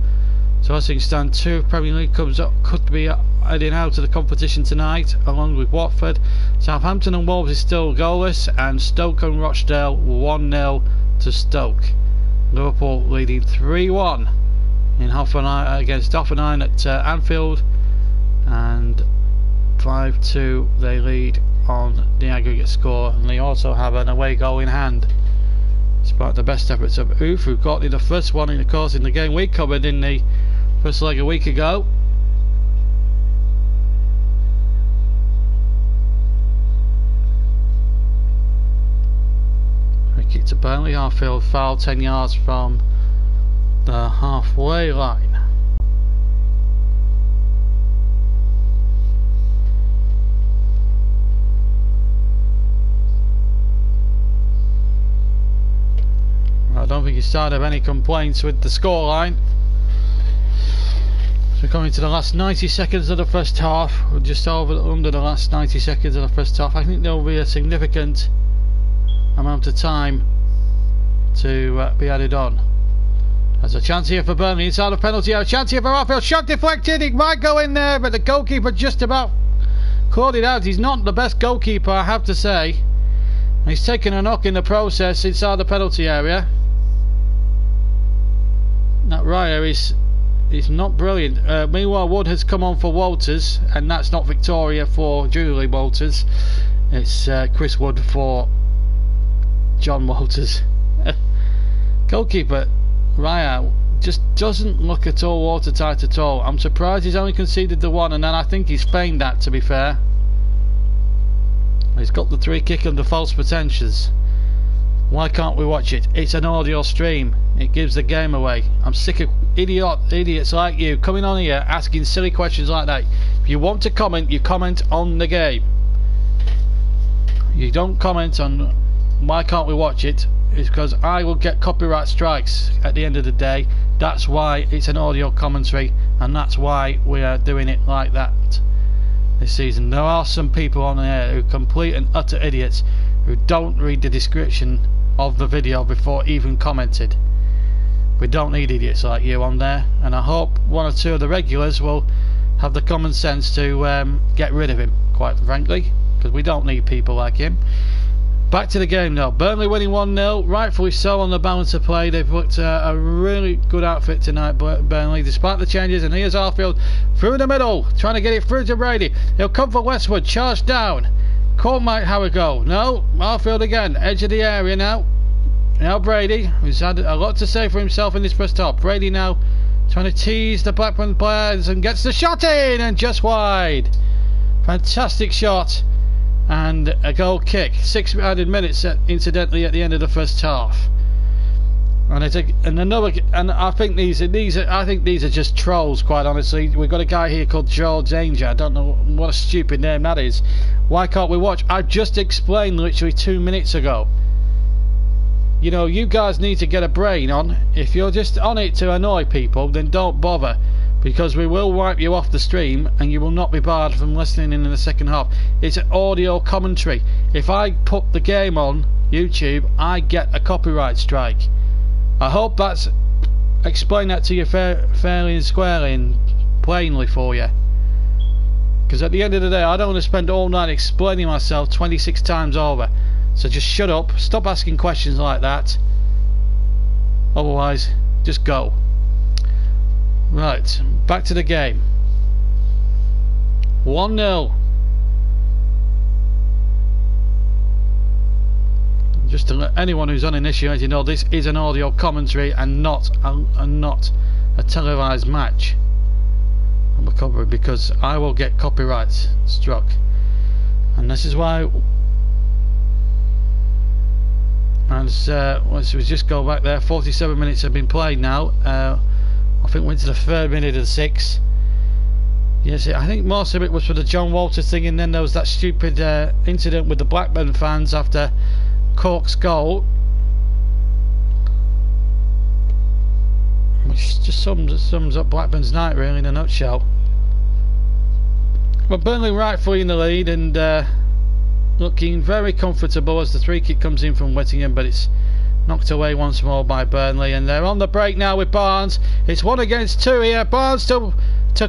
So as things stand, 2 Premier League comes up, could be heading out of the competition tonight, along with Watford. Southampton and Wolves is still goalless, and Stoke and Rochdale 1-0 to Stoke. Liverpool leading 3-1 in Hoffenheim against Hoffenheim at Anfield, and 5-2 they lead on the aggregate score, and they also have an away goal in hand, despite the best efforts of Oof, who got in the first one in the game we covered in the first leg a week ago. Free kick to Burnley, Harfield foul 10 yards from the halfway line. I don't think he's started any complaints with the scoreline. So we're coming to the last 90 seconds of the first half. We're just under the last 90 seconds of the first half. I think there will be a significant amount of time to be added on. There's a chance here for Burnley inside the penalty area. Chance here for Arfield. Shot deflected. It might go in there, but the goalkeeper just about called it out. He's not the best goalkeeper, I have to say. He's taken a knock in the process inside the penalty area. That Raya is not brilliant. Meanwhile, Wood has come on for Walters, and that's not Victoria for Julie Walters. It's Chris Wood for John Walters. Goalkeeper Raya just doesn't look at all watertight at all. I'm surprised he's only conceded the one, and then I think he's feigned that, to be fair. He's got the free kick under false pretensions. Why can't we watch it? It's an audio stream. It gives the game away. I'm sick of idiots like you coming on here asking silly questions like that. If you want to comment, you comment on the game. You don't comment on why can't we watch it. It's because I will get copyright strikes at the end of the day. That's why it's an audio commentary, and that's why we are doing it like that this season. There are some people on there who are complete and utter idiots who don't read the description of the video before even commented. We don't need idiots like you on there, and I hope one or two of the regulars will have the common sense to get rid of him, quite frankly, because we don't need people like him. Back to the game now. Burnley winning 1-0, rightfully so on the balance of play. They've looked a really good outfit tonight, Burnley, despite the changes. And here's Arfield through the middle, trying to get it through to Brady. He'll come for Westwood, charge down. Court might have a go. No, Arfield again, edge of the area now. Now Brady, who's had a lot to say for himself in this first half. Brady now trying to tease the Blackburn players and gets the shot in, and just wide. Fantastic shot. And a goal kick. 6 added minutes, incidentally, at the end of the first half. And I think these are just trolls, quite honestly. We've got a guy here called Joel Danger. I don't know what a stupid name that is. Why can't we watch? I've just explained literally 2 minutes ago. You know, you guys need to get a brain on. If you're just on it to annoy people, then don't bother, because we will wipe you off the stream and you will not be barred from listening in the second half. It's an audio commentary. If I put the game on YouTube, I get a copyright strike. I hope that's explained that to you fairly and squarely and plainly for you, because at the end of the day I don't want to spend all night explaining myself 26 times over. So just shut up, stop asking questions like that, otherwise just go. Right, back to the game. 1-0. Just to let anyone who's uninitiated know, this is an audio commentary and not a televised match. I'm covering, because I will get copyright struck, and this is why. And let's just go back there. 47 minutes have been played now. think went to the 3rd minute of the 6th. Yes, I think most of it was for the John Walters thing, and then there was that stupid incident with the Blackburn fans after Cork's goal, which just sums up Blackburn's night really in a nutshell. But Burnley rightfully in the lead and looking very comfortable as the free kick comes in from Whittingham, but it's knocked away once more by Burnley, and they're on the break now with Barnes. It's 1 against 2 here. Barnes to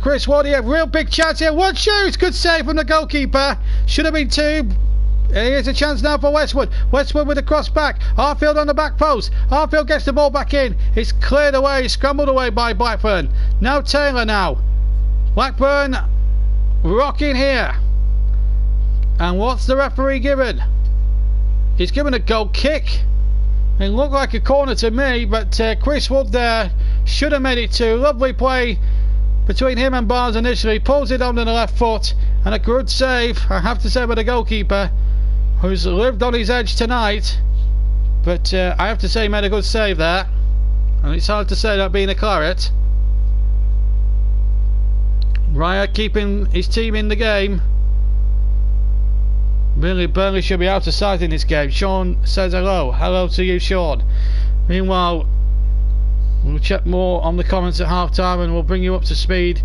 Chris Ward here. Real big chance here. One shoots. Good save from the goalkeeper. Should have been 2. Here's a chance now for Westwood. Westwood with a cross back. Arfield on the back post. Arfield gets the ball back in. It's cleared away, scrambled away by Blackburn. Now Taylor now. Blackburn rocking here. And what's the referee given? He's given a goal kick. It looked like a corner to me, but Chris Wood there should have made it 2. Lovely play between him and Barnes initially. Pulls it onto the left foot, and a good save, I have to say, by the goalkeeper, who's lived on his edge tonight. But I have to say he made a good save there, and it's hard to say that being a Claret. Raya keeping his team in the game. Really, Burnley should be out of sight in this game. Sean says hello. Hello to you, Sean. Meanwhile, we'll check more on the comments at half time, and we'll bring you up to speed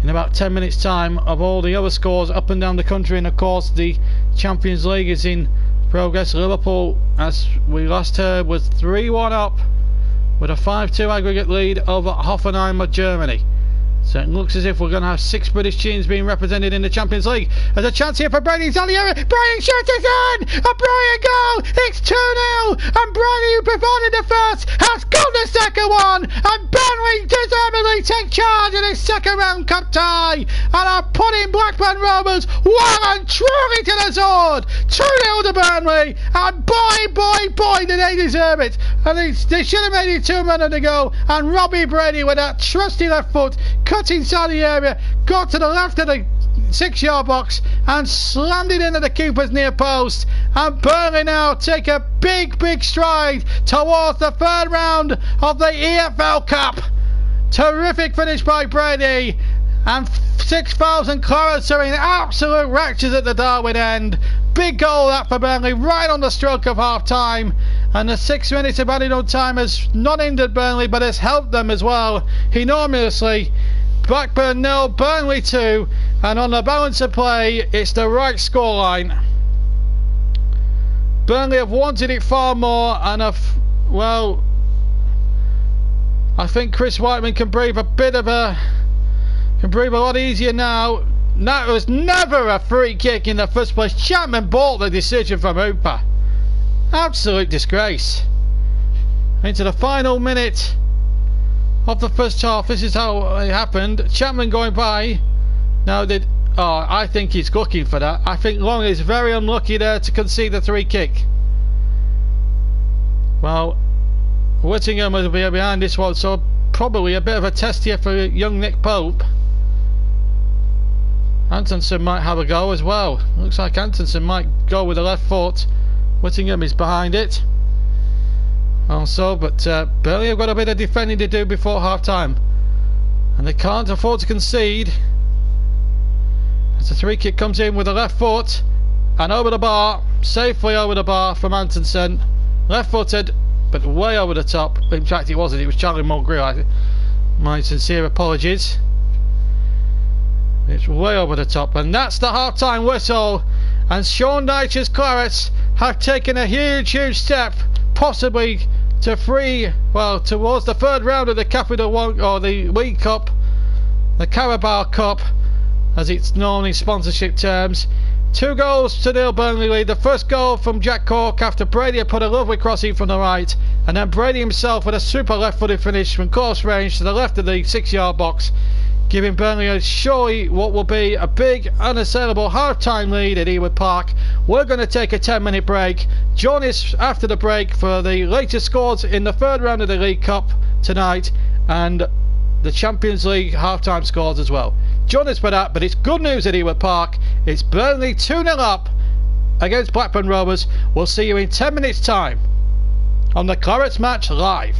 in about 10 minutes time of all the other scores up and down the country. And of course the Champions League is in progress. Liverpool, as we last heard, was 3-1 up with a 5-2 aggregate lead over Hoffenheim of Germany. So it looks as if we're going to have 6 British teams being represented in the Champions League. There's a chance here for Brady. He's on the area. Brady shoots his in. A brilliant goal. It's 2-0. And Brady, who provided the first, has got the second one. And Burnley deservedly take charge in this second round cup tie. And are putting Blackburn Rovers well and truly to the sword. 2-0 to Burnley. And boy, did they deserve it. And they should have made it 2 minutes ago. And Robbie Brady with that trusty left foot cut inside the area, got to the left of the 6-yard box and slammed it into the keeper's near post. And Burnley now take a big stride towards the 3rd round of the EFL Cup. Terrific finish by Brady, and 6,000 Clarets are in absolute raptures at the Darwin end. Big goal that for Burnley right on the stroke of half time, and the 6 minutes of added on time has not hindered Burnley but has helped them as well enormously. Blackburn 0, Burnley 2, and on the balance of play it's the right scoreline. Burnley have wanted it far more, and I think Chris Whiteman can breathe a lot easier now. That was never a free kick in the first place. Chapman bought the decision from Hooper. Absolute disgrace. Into the final minute of the first half. This is how it happened. Chapman going by. Now I think he's looking for that. I think Long is very unlucky there to concede the 3 kick. Well, Whittingham will be behind this one, so probably a bit of a test here for young Nick Pope. Antonsen might have a go as well. Looks like Antonsen might go with the left foot. Whittingham is behind it also, but Burnley have got a bit of defending to do before half time, and they can't afford to concede. As the 3 kick comes in with the left foot and over the bar, safely over the bar from Antonsen, left footed but way over the top. In fact it wasn't, it was Charlie Mulgrew. My sincere apologies. It's way over the top, and that's the half time whistle, and Sean Dyche's Clarets have taken a huge step, possibly to towards the 3rd round of the Capital One, or the League Cup, the Carabao Cup as it's known in sponsorship terms. 2-0 Burnley lead. The first goal from Jack Cork after Brady had put a lovely cross in from the right, and then Brady himself with a super left footed finish from close range to the left of the 6-yard box, giving Burnley surely what will be a big unassailable half-time lead at Ewood Park. We're going to take a 10-minute break. Join us after the break for the latest scores in the 3rd round of the League Cup tonight and the Champions League half-time scores as well. Join us for that, but it's good news at Ewood Park. It's Burnley 2-0 up against Blackburn Rovers. We'll see you in 10 minutes time on the Clarets Match live.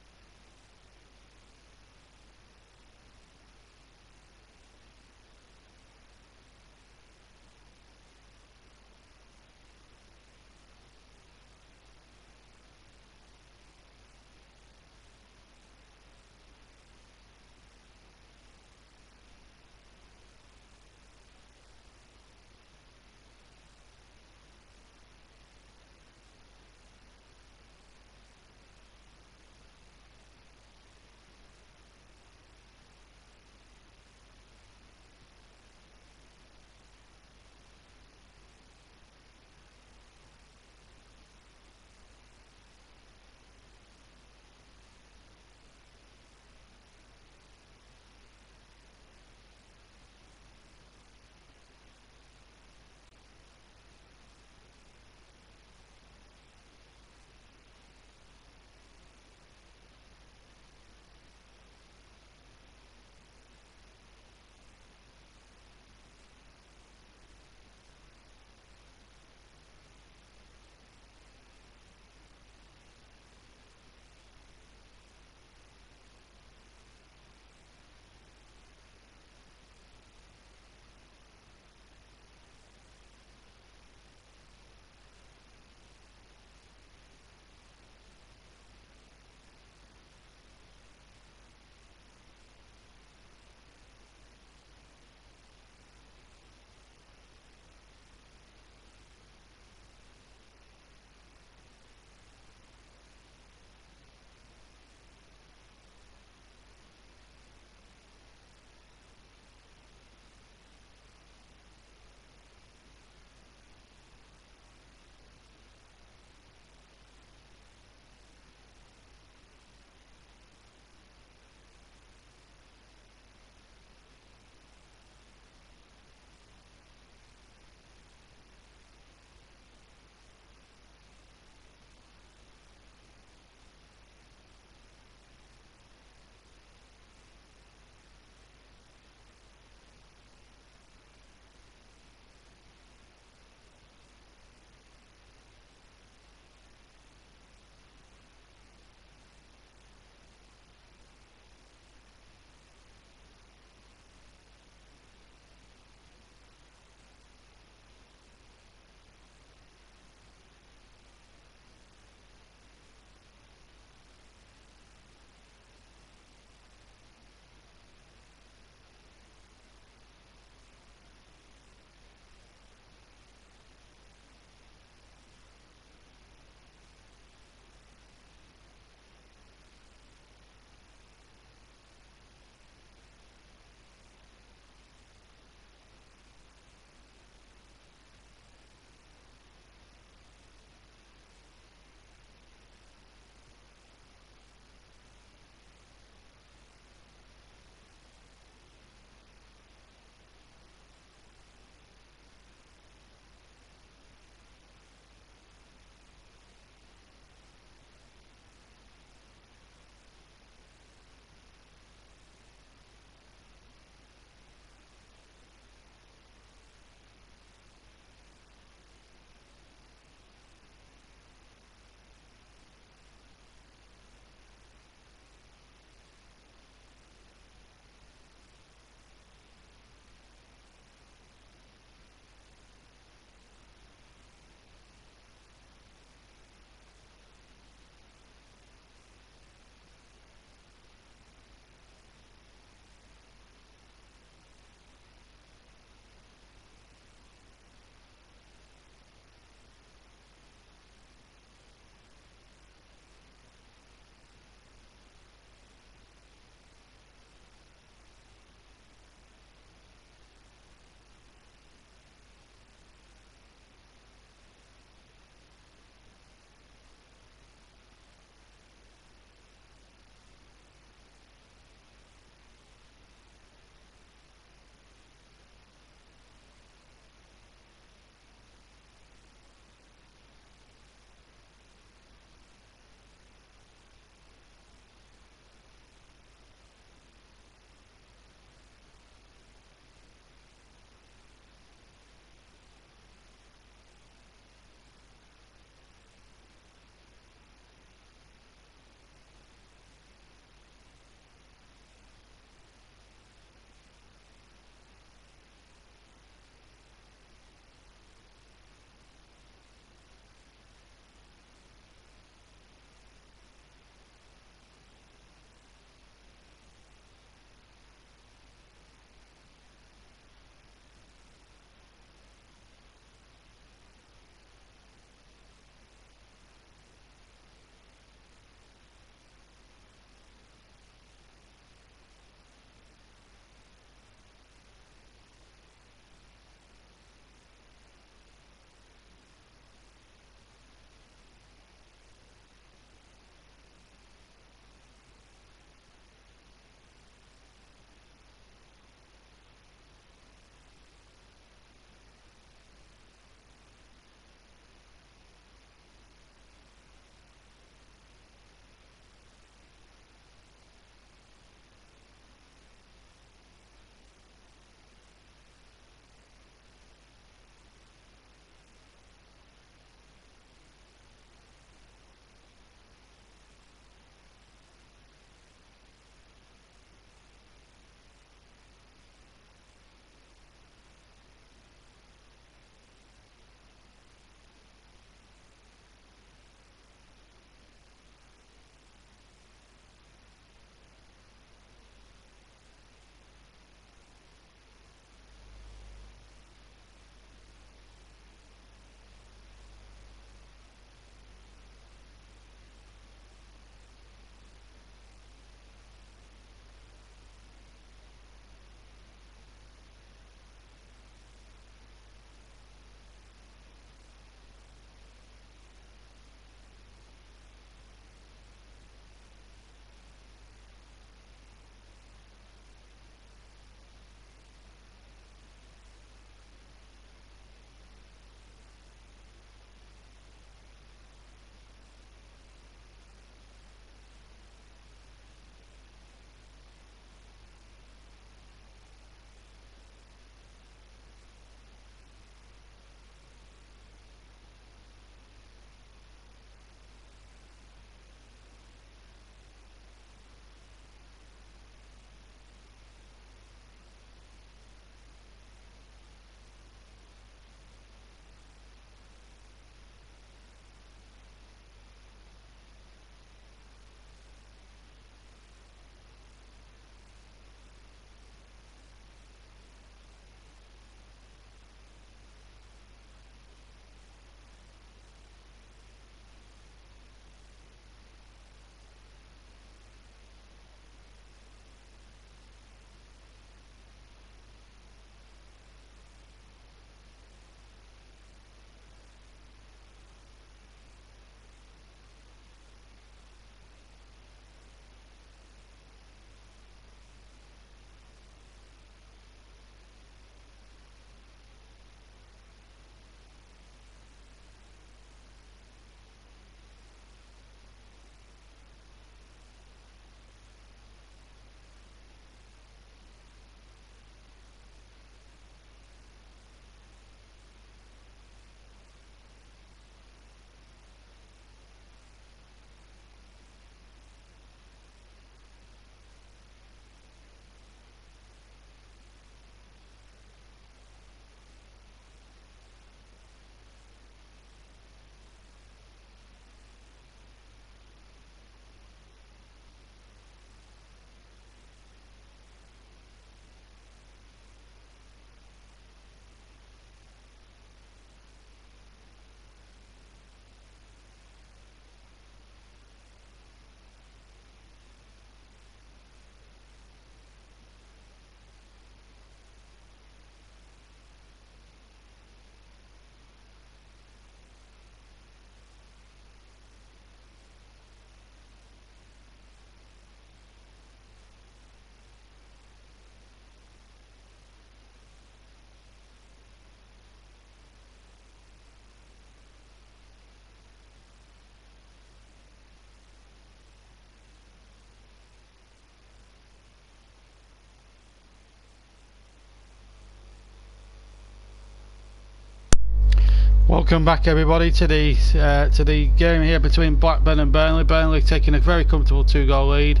Welcome back everybody to the game here between Blackburn and Burnley. Burnley taking a very comfortable 2-goal lead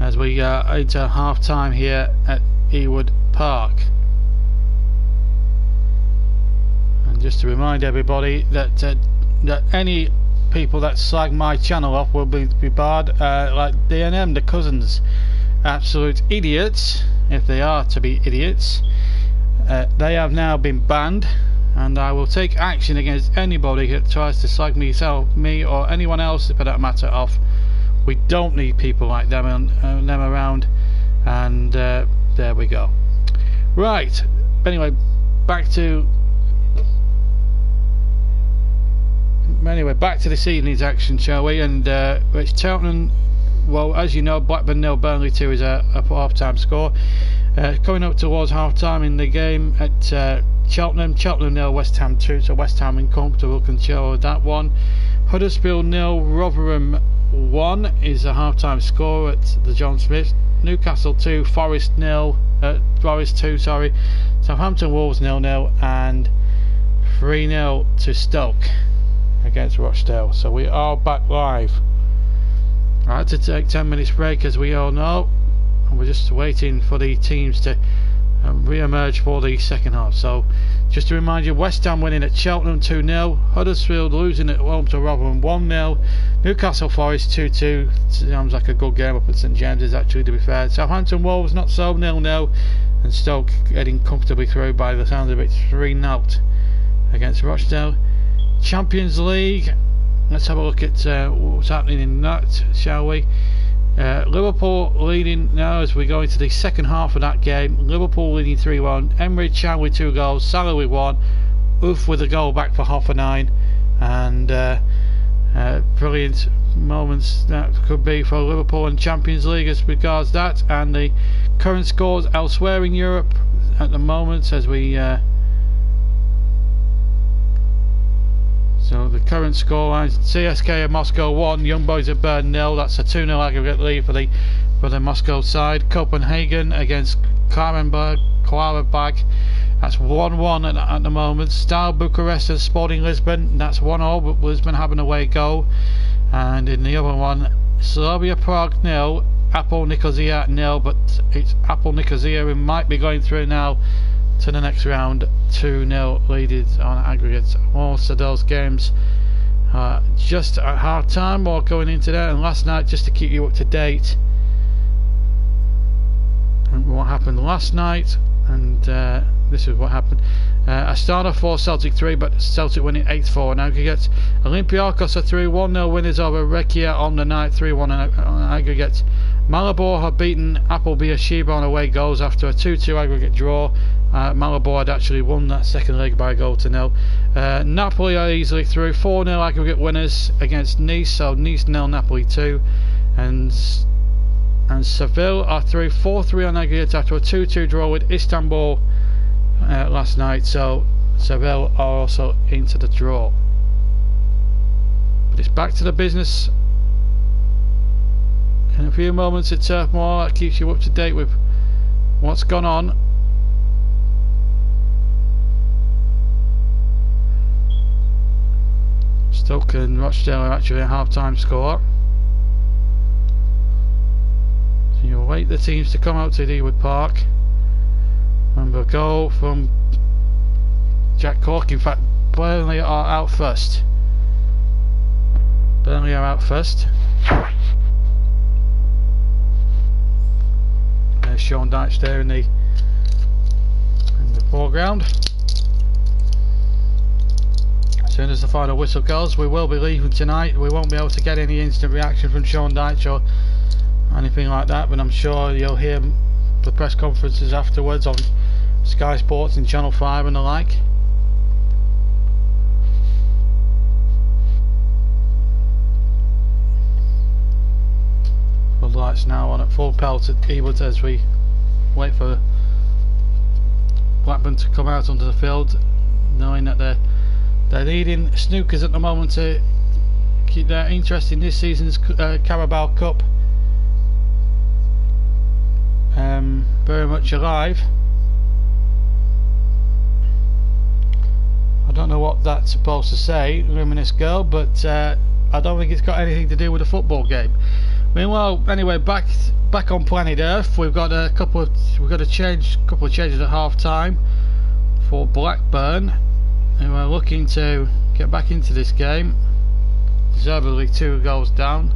as we enter half time here at Ewood Park. And just to remind everybody that that any people that slag my channel off will be barred, like D&M, the cousins, absolute idiots, if they are to be idiots. They have now been banned, and I will take action against anybody that tries to slag me or anyone else for that matter off. We don't need people like them around, and there we go. Right, anyway, back to this evening's action, shall we? And it's Cheltenham. Well, as you know, Blackburn 0, Burnley 2 is a half-time score. Coming up towards half-time in the game at Cheltenham 0, West Ham 2, so West Ham in comfortable control of that one. Huddersfield 0, Rotherham 1 is a half-time score at the John Smith. Newcastle 2, Forest 2, Southampton Wolves 0-0, and 3-0 to Stoke against Rochdale. So we are back live. I had to take 10 minutes break, as we all know, and we're just waiting for the teams to re-emerge for the second half. So just to remind you, West Ham winning at Cheltenham 2-0, Huddersfield losing at home to Rotherham 1-0, Newcastle Forest 2-2. Sounds like a good game up at St James's, actually, to be fair. Southampton Wolves not so, 0-0, and Stoke getting comfortably through by the sound of it, 3-0 against Rochdale. Champions League, let's have a look at what's happening in that, shall we? Liverpool leading now as we go into the second half of that game. Liverpool leading 3-1. Emre Can with 2 goals, Salah with 1, Oof with a goal back for 9:30, and brilliant moments that could be for Liverpool in Champions League as regards that. And the current scores elsewhere in Europe at the moment as we so the current scoreline: CSK of Moscow 1, Young Boys of Bern 0. That's a 2-0 aggregate lead for the Moscow side. Copenhagen against Clarets, that's 1-1 at the moment. Steaua Bucharest and Sporting Lisbon, that's 1-0, but Lisbon having a away goal. And in the other one, Slavia Prague 0, Apple Nicosia 0, but it's Apple Nicosia who might be going through now to the next round, 2-0 leaders on aggregate. Most of those games just at half time or going into that. And last night, just to keep you up to date on what happened last night, and this is what happened. Astana 4, Celtic 3, but Celtic winning 8-4 on aggregate. Olympiacos are through, 1-0 winners over Rekia on the night, 3-1 on aggregate. Malabor have beaten Apple Beersheba on away goals after a 2-2 aggregate draw. Malabor had actually won that second leg by a goal to 0. Napoli are easily through, 4-0 aggregate winners against Nice, so Nice 0, Napoli 2. And Seville are through, 4-3 on aggregate after a 2-2 draw with Istanbul last night, so Seville are also into the draw. But it's back to the business in a few moments at Turf Moor. That keeps you up to date with what's gone on. Stoke and Rochdale are actually a half-time score. So you'll wait the teams to come out to Ewood Park. And we'll go from Jack Cork. In fact, Burnley are out first. Burnley are out first. There's Sean Dyche there in the foreground. As soon as the final whistle goes, we will be leaving tonight. We won't be able to get any instant reaction from Sean Dyche or anything like that, but I'm sure you'll hear the press conferences afterwards on Sky Sports and Channel 5 and the like. Floodlights now on at full pelt at Ewood as we wait for Blackburn to come out onto the field, knowing that they're leading snookers at the moment to keep their interest in this season's Carabao Cup very much alive. I don't know what what that's supposed to say, Luminous Girl, but I don't think it's got anything to do with the football game. Meanwhile, anyway, back on planet Earth, we've got a couple of changes at half time for Blackburn, who are looking to get back into this game. Deservedly 2 goals down.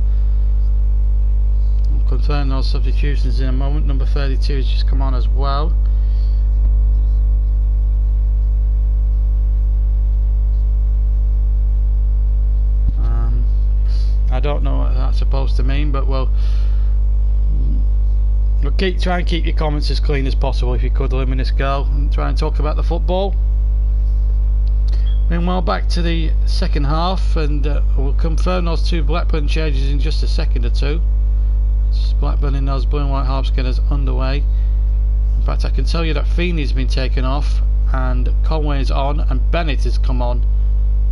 I'll confirm those substitutions in a moment. Number 32 has just come on as well. I don't know what that's supposed to mean, but we'll try and keep your comments as clean as possible if you could, Luminous Girl, and try and talk about the football. Meanwhile, back to the second half, and we'll confirm those 2 Blackburn changes in just a second or two. It's Blackburn in those blue and white harpskinners underway. In fact, I can tell you that Feeney's been taken off, and Conway's on, and Bennett has come on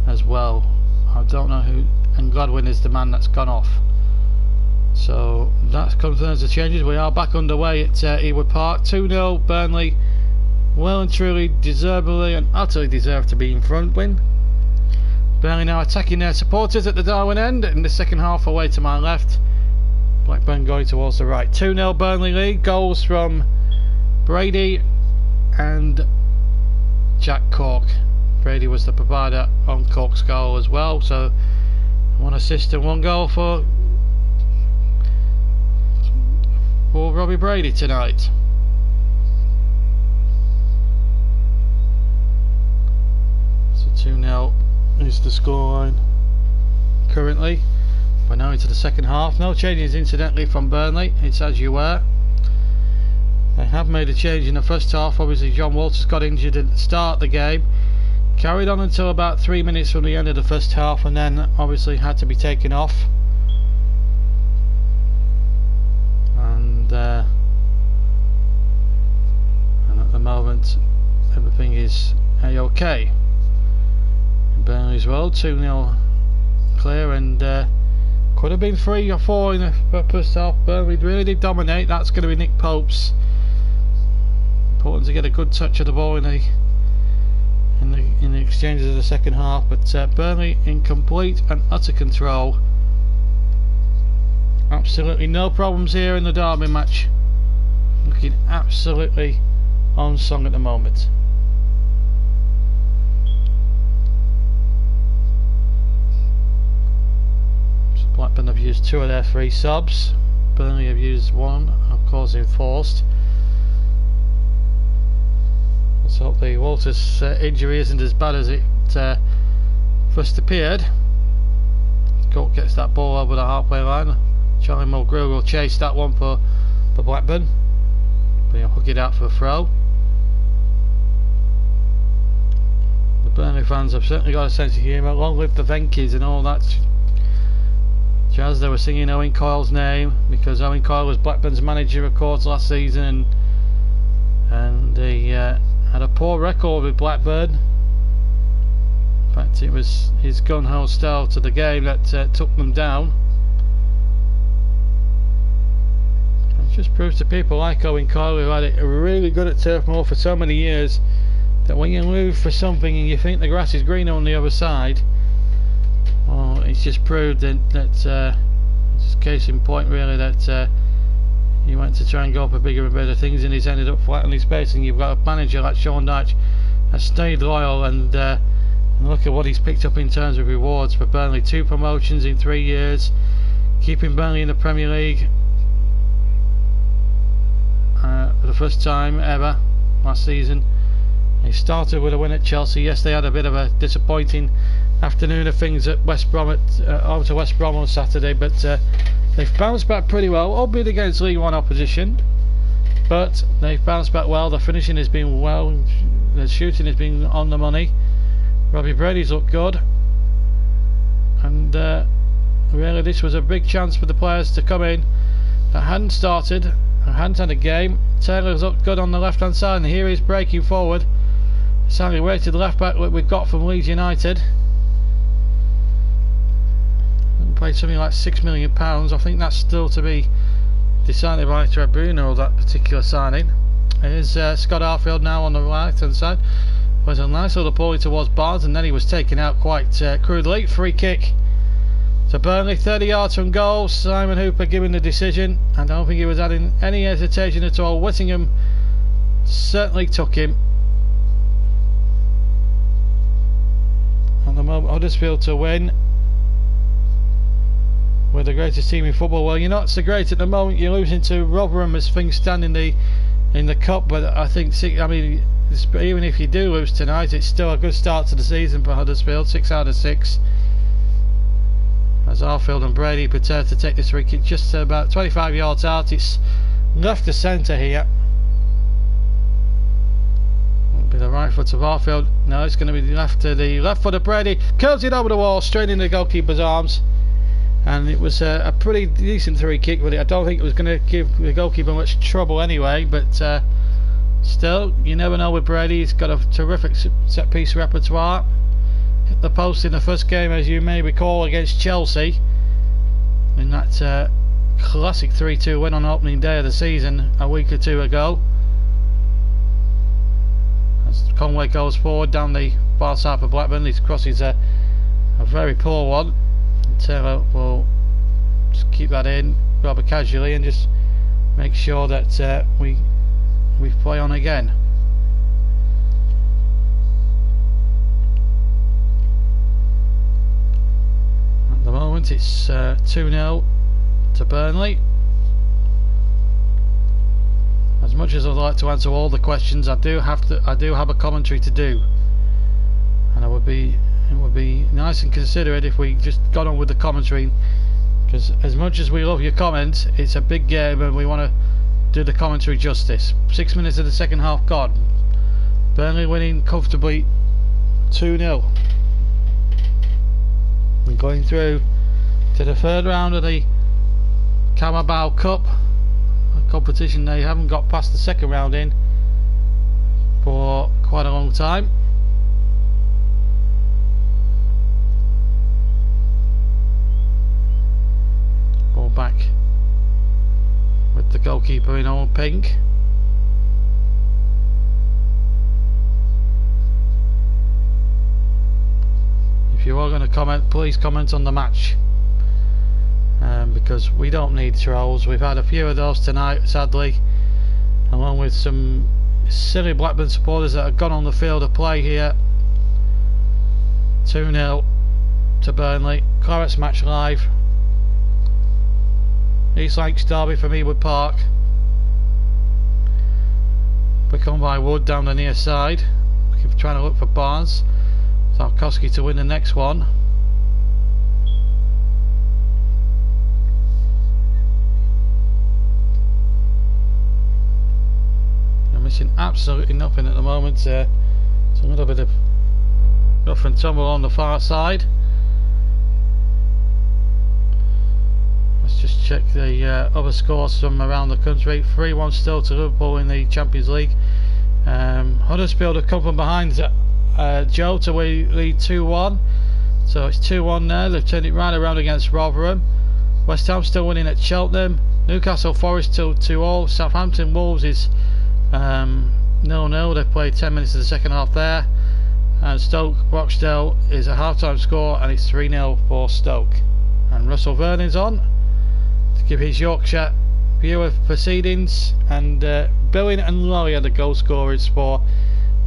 as well. I don't know who, and Gladwin is the man that's gone off. So that confirms the changes. We are back underway at Ewood Park. 2-0 Burnley, well and truly, deservedly and utterly deserved to be in front win. Burnley now attacking their supporters at the Darwin end in the second half, away to my left. Blackburn going towards the right. 2-0 Burnley lead. Goals from Brady and Jack Cork. Brady was the provider on Cork's goal as well, so 1 assist and 1 goal for Robbie Brady tonight. So 2-0 is the scoreline currently. We're now into the second half. No changes incidentally from Burnley, it's as you were. They have made a change in the first half. Obviously John Walters got injured at the start of the game, carried on until about 3 minutes from the end of the first half, and then obviously had to be taken off. And at the moment everything is a-okay. Burnley as well, 2-0 clear, and could have been 3 or 4 in the first half. Burnley really did dominate. That's going to be Nick Pope's. Important to get a good touch of the ball in the exchanges of the second half, but Burnley in complete and utter control. Absolutely no problems here in the Derby match. Looking absolutely on song at the moment. So Blackburn have used 2 of their 3 subs. Burnley have used 1, of course enforced. Let's hope the Walters injury isn't as bad as it first appeared. Court gets that ball over the halfway line. Charlie Mulgrew will chase that one for Blackburn, but he'll hook it out for a throw. The Burnley fans have certainly got a sense of humour. Long live the Venkies and all that jazz. They were singing Owen Coyle's name because Owen Coyle was Blackburn's manager of course last season, and he had a poor record with Blackburn. In fact, it was his gun-ho style to the game that took them down. It just proves to people like Owen Coyle, who had it really good at Turf Moor for so many years, that when you move for something and you think the grass is greener on the other side, well, it's just proved that it's just case in point really, that he went to try and go for bigger and better things and he's ended up flat on his face. And you've got a manager like Sean Dyche has stayed loyal, and look at what he's picked up in terms of rewards for Burnley. 2 promotions in 3 years, keeping Burnley in the Premier League for the first time ever last season. He started with a win at Chelsea. Yes, they had a bit of a disappointing afternoon of things at West Brom, over to West Brom on Saturday, but they've bounced back pretty well, albeit against League 1 opposition, but they've bounced back well. The finishing has been well, the shooting has been on the money. Robbie Brady's looked good, and really this was a big chance for the players to come in that hadn't started, hadn't had a game. Taylor's looked good on the left hand side, and here he's breaking forward. Sadly weighted left back that we've got from Leeds United. Paid something like £6 million. I think that's still to be decided by Tribunal, that particular signing. Here's Scott Arfield now on the right hand side. was a nice little pulley towards Barnes, and then he was taken out quite crudely. Free kick to Burnley, 30 yards from goal. Simon Hooper giving the decision. I don't think he was adding any hesitation at all. Whittingham certainly took him. At the moment, Huddersfield to win. We're the greatest team in football. Well, you're not so great at the moment. You're losing to Rotherham as things stand in the cup. But I think, I mean, even if you do lose tonight, it's still a good start to the season for Huddersfield. 6 out of 6. As Arfield and Brady prepare to take this free kick just about 25 yards out. It's left to centre here. It'll be the right foot of Arfield. No, it's going to be left to the left foot of Brady. Curves it over the wall, straight into the goalkeeper's arms. And it was a pretty decent free kick, but I don't think it was going to give the goalkeeper much trouble anyway. But still, you never know with Brady. He's got a terrific set piece repertoire. Hit the post in the first game, as you may recall, against Chelsea in that classic 3-2 win on opening day of the season a week or two ago. As Conway goes forward down the far side of Blackburn, his cross is a very poor one. Taylor will just keep that in rather casually and just make sure that we play on again. At the moment it's 2-0 to Burnley. As much as I'd like to answer all the questions, I do have a commentary to do, and it would be nice and considerate if we just got on with the commentary, because as much as we love your comments, it's a big game and we want to do the commentary justice. 6 minutes of the second half gone. Burnley winning comfortably 2-0 and going through to the third round of the Carabao Cup, a competition they haven't got past the second round in for quite a long time. Ball back with the goalkeeper in all pink. If you are going to comment, please comment on the match, because we don't need trolls. We've had a few of those tonight, sadly, along with some silly Blackburn supporters that have gone on the field of play here. 2-0 to Burnley. Clarets Match live. East Lancashire Derby from Ewood Park. Become by Wood down the near side. Keep trying to look for Barnes. Tarkowski to win the next one. You're missing absolutely nothing at the moment. It's a little bit of rough and tumble on the far side. Let's just check the other scores from around the country. 3-1 still to Liverpool in the Champions League. Huddersfield have come from behind Joe to lead 2-1, so it's 2-1 there. They've turned it right around against Rotherham. West Ham still winning at Cheltenham. Newcastle Forest till 2-all. Southampton Wolves is 0-0. They've played 10 minutes of the second half there. And Stoke Rochdale is a half-time score, and it's 3-0 for Stoke. And Russell Vernon's on to give his Yorkshire view of proceedings, and Billing and Laurie are the goal scorers for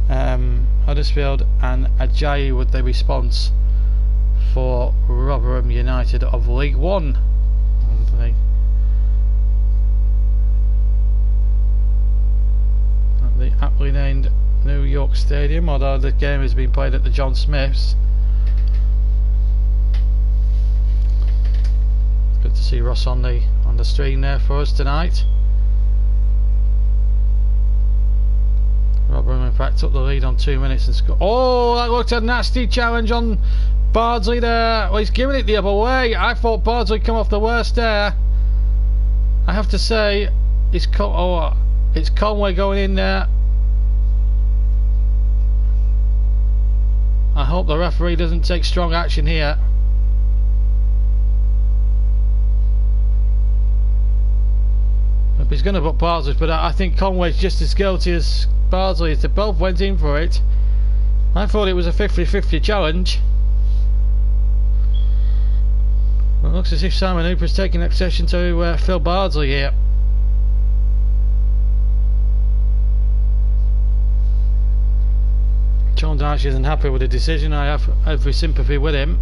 Huddersfield, and Ajayi with the response for Rotherham United of League One. At the aptly named New York Stadium, although the game has been played at the John Smiths. Good to see Ross on the stream there for us tonight. Rotherham in fact took the lead on 2 minutes and scored. Oh, that looked a nasty challenge on Bardsley there. Well, he's giving it the other way. I thought Bardsley come off the worst there. I have to say, it's Conway going in there. I hope the referee doesn't take strong action here. He's going to put Bardsley, but I think Conway's just as guilty as Bardsley. They both went in for it. I thought it was a 50-50 challenge. Well, it looks as if Simon Hooper's taking accession to Phil Bardsley here. John Dyche isn't happy with the decision. I have every sympathy with him.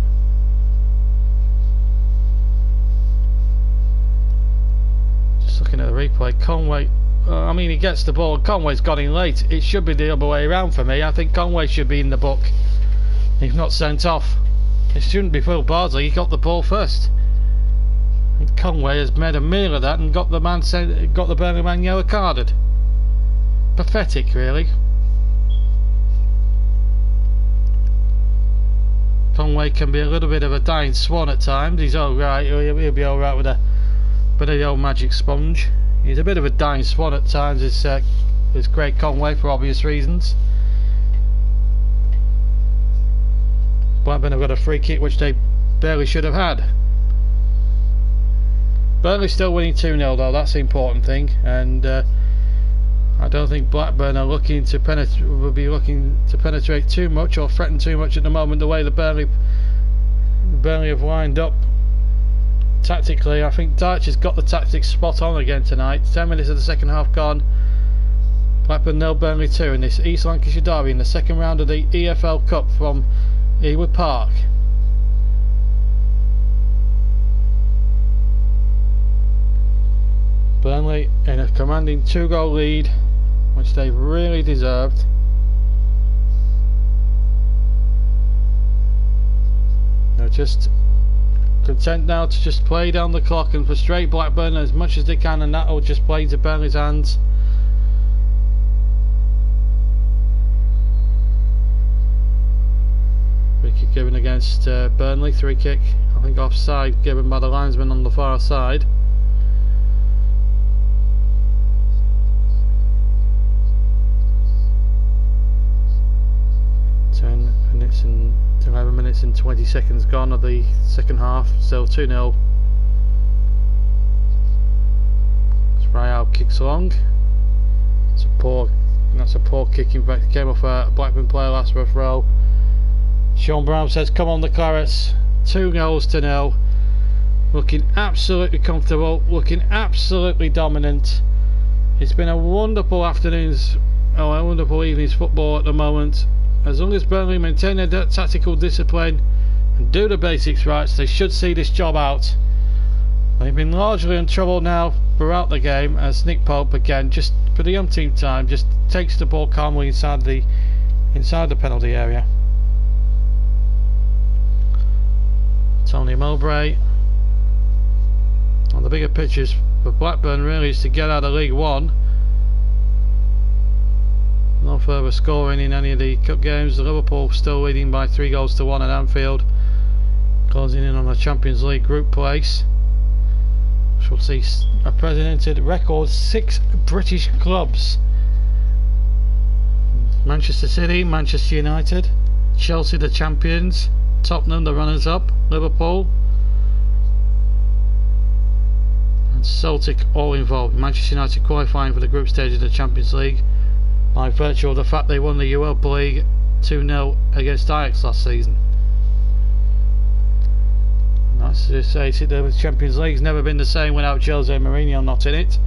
Just looking at the replay, Conway, I mean, he gets the ball, Conway's got in late. It should be the other way around for me. I think Conway should be in the book. He's not sent off. It shouldn't be Phil Bardsley. He got the ball first. And Conway has made a meal of that and got the Burnley man yellow carded. Pathetic, really. Conway can be a little bit of a dying swan at times. He's alright. He'll be alright with a bit of the old magic sponge. He's a bit of a dying swan at times. It's Craig Conway for obvious reasons. Blackburn have got a free kick which they barely should have had. Burnley still winning 2-0 though. That's the important thing. And I don't think Blackburn are looking to penetrate too much or threaten too much at the moment. The way the Burnley have lined up tactically, I think Dyche has got the tactics spot on again tonight. 10 minutes of the second half gone. Blackburn 0, Burnley 2 in this East Lancashire Derby in the second round of the EFL Cup from Ewood Park. Burnley in a commanding 2-goal lead, which they really deserved. They're just content now to just play down the clock and frustrate Blackburn as much as they can, and that will just play into Burnley's hands. Free kick given against Burnley, 3 kick, I think offside given by the linesman on the far side. Minutes and 11 minutes and 20 seconds gone of the second half, still 2-0. Sprayhouse kicks long. That's a poor kicking back. Came off a Blackburn player last rough row. Sean Brown says, come on the Clarets, 2-0. Looking absolutely comfortable, looking absolutely dominant. It's been a wonderful afternoon's, a wonderful evening's football at the moment. As long as Burnley maintain their tactical discipline and do the basics right, they should see this job out. They've been largely in trouble now throughout the game, as Nick Pope again, just for the umpteenth time, just takes the ball calmly inside the penalty area. Tony Mowbray. One of the bigger pictures for Blackburn really is to get out of League One. No further scoring in any of the cup games. Liverpool still leading by 3-1 at Anfield, closing in on a Champions League group place, which will see a precedented record 6 British clubs: Manchester City, Manchester United, Chelsea the champions, Tottenham the runners up, Liverpool and Celtic all involved. Manchester United qualifying for the group stage of the Champions League by virtue of the fact they won the Europa League 2-0 against Ajax last season. Nice to say, the Champions League's never been the same without Jose Mourinho not in it.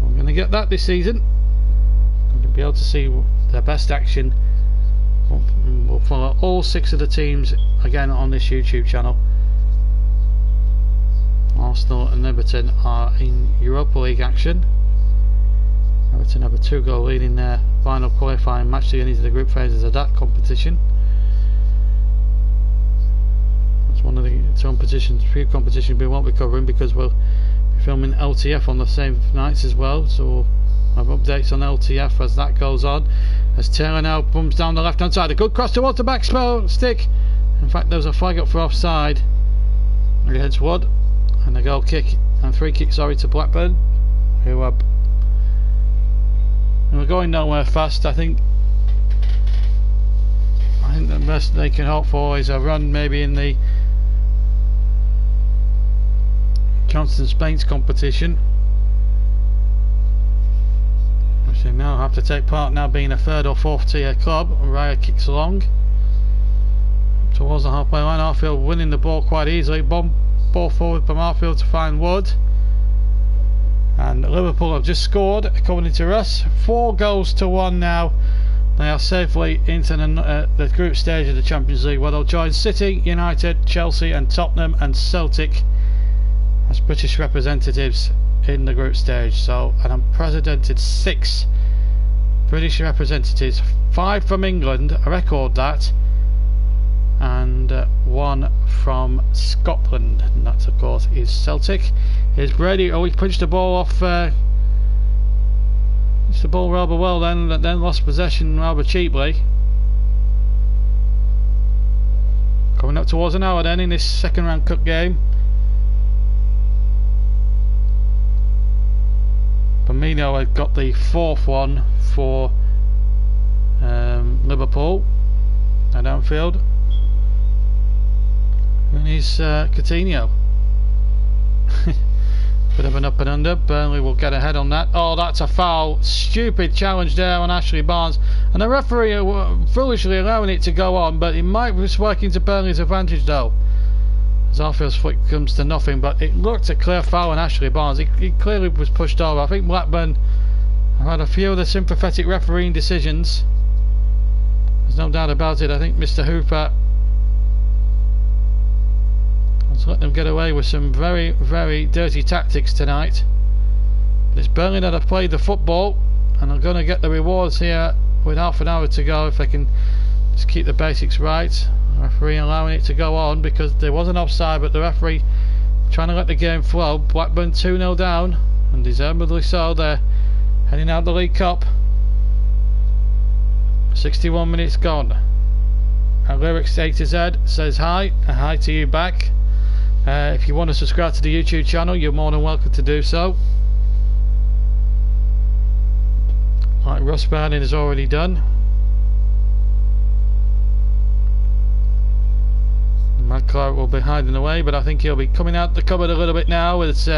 We're going to get that this season. We're going to be able to see their best action. We'll follow all 6 of the teams again on this YouTube channel. Arsenal and Everton are in Europa League action. Everton have a 2-goal lead in their final qualifying match to get into the group phases of that competition. That's one of the few competitions we won't be covering because we'll be filming LTF on the same nights as well, so we'll have updates on LTF as that goes on. As Taylor now bumps down the left hand side, a good cross towards the back stick. In fact, there was a flag up for offside against Wood, and a goal kick and free kick, to Blackburn, who are going nowhere fast. I think the best they can hope for is a run maybe in the Constance Bates competition, which So now have to take part now being a third or fourth tier club. Raya kicks along towards the halfway line. Arfield winning the ball quite easily. Ball forward from Arfield to find Wood. And Liverpool have just scored, according to Russ. 4 goals to 1 now. They are safely into the group stage of the Champions League, where they'll join City, United, Chelsea and Tottenham and Celtic as British representatives in the group stage. So an unprecedented 6 British representatives, 5 from England, a record that, and 1 from Scotland, and that of course is Celtic. Here's Brady. Oh, he punched the ball off, punched the ball rather well then lost possession rather cheaply. Coming up towards an hour then in this second round cup game. Firmino had got the 4th one for Liverpool at Anfield. And he's Coutinho. Bit of an up and under. Burnley will get ahead on that. Oh, that's a foul. Stupid challenge there on Ashley Barnes. And the referee foolishly allowing it to go on, but it might be working to Burnley's advantage though. As Arfield's flick comes to nothing, but it looked a clear foul on Ashley Barnes. He clearly was pushed over. I think Blackburn have had a few of the sympathetic refereeing decisions. There's no doubt about it. I think Mr. Hooper has let them get away with some very, very dirty tactics tonight. But it's Burnley that have played the football and are going to get the rewards here with half an hour to go if they can just keep the basics right. The referee allowing it to go on because there was an offside, but the referee trying to let the game flow. Blackburn 2-0 down, and deservedly so. They're heading out the League Cup. 61 minutes gone. Our Lyrics A to Z says hi, and hi to you back. If you want to subscribe to the YouTube channel, you're more than welcome to do so. Like Russ Barning has already done. Matt Clark will be hiding away, but I think he'll be coming out the cupboard a little bit now as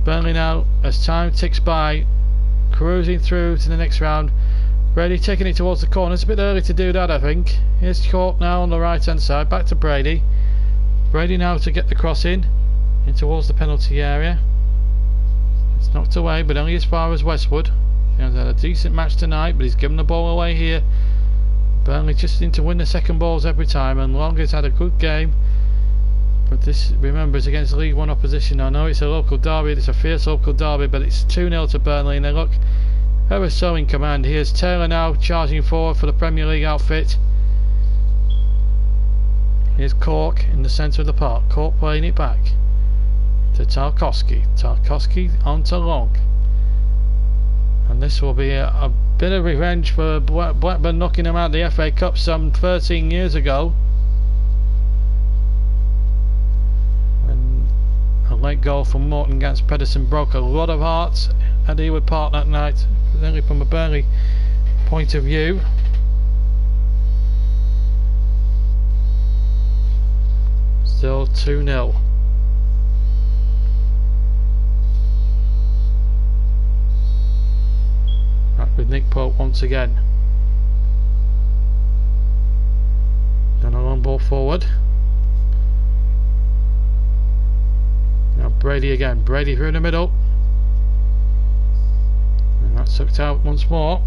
Burnley now, as time ticks by, cruising through to the next round. Brady taking it towards the corner. It's a bit early to do that, I think. Here's Cork now on the right hand side, back to Brady. Brady now to get the cross in towards the penalty area. It's knocked away, but only as far as Westwood. He has had a decent match tonight, but he's given the ball away here. Burnley just need to win the second balls every time, and Long has had a good game, but this, remember, is against League 1 opposition. I know it's a local derby, it's a fierce local derby, but it's 2-0 to Burnley and they look ever so in command. Here's Taylor now charging forward for the Premier League outfit. Here's Cork in the centre of the park. Cork playing it back to Tarkowski. Tarkowski on to Long. And this will be a bit of revenge for Blackburn knocking them out of the FA Cup some 13 years ago, when a late goal from Morton against Pedersen broke a lot of hearts at Ewood Park that night, certainly from a Burnley point of view. Still 2-0. Back with Nick Pope once again. Then a long ball forward. Now Brady again. Brady through the middle. And that's sucked out once more.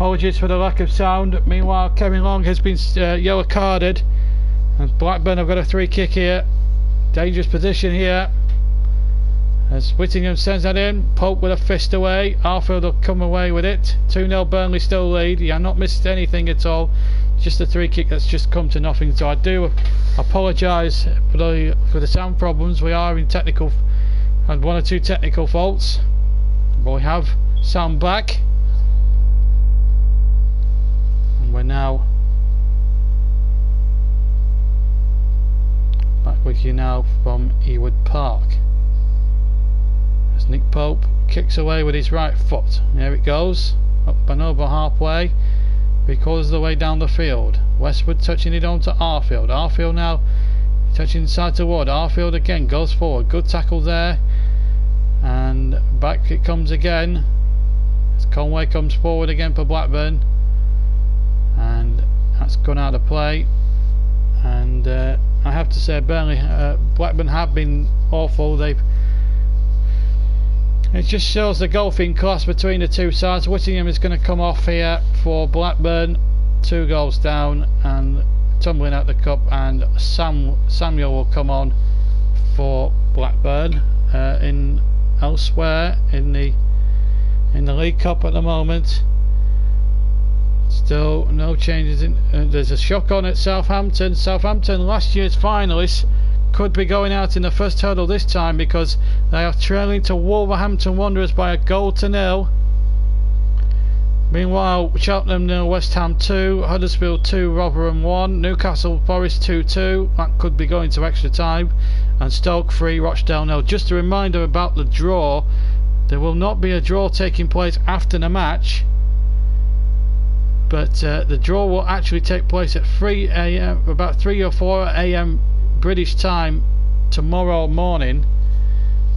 Apologies for the lack of sound. Meanwhile, Kevin Long has been yellow carded, and Blackburn have got a free kick here. Dangerous position here as Whittingham sends that in. Pope with a fist away. Arfield will come away with it. 2-0 Burnley still lead. You have not missed anything at all. Just a free kick that's just come to nothing. So I do apologise for the sound problems. We are in technical, had one or two technical faults, but we have sound back, and we're now back with you now from Ewood Park. As Nick Pope kicks away with his right foot. There it goes, up and over halfway, 3/4 of the way down the field. Westwood touching it on to Arfield. Arfield now touching inside to Wood. Arfield again goes forward. Good tackle there, and back it comes again as Conway comes forward again for Blackburn, and that's gone out of play. And I have to say, Blackburn have been awful. It just shows the golfing class between the two sides. Whittingham is going to come off here for Blackburn, 2 goals down and tumbling out the cup, and Samuel will come on for Blackburn. Elsewhere in the League Cup at the moment, still no changes in. There's a shock on at Southampton. Southampton, last year's finalists, could be going out in the first hurdle this time because they are trailing to Wolverhampton Wanderers by 1-0. Meanwhile, Cheltenham 0, West Ham 2, Huddersfield 2, Rotherham 1, Newcastle Forest 2-2. That could be going to extra time. And Stoke 3, Rochdale 0. Just a reminder about the draw. There will not be a draw taking place after the match, but the draw will actually take place at 3 AM, about 3 or 4 AM British time tomorrow morning,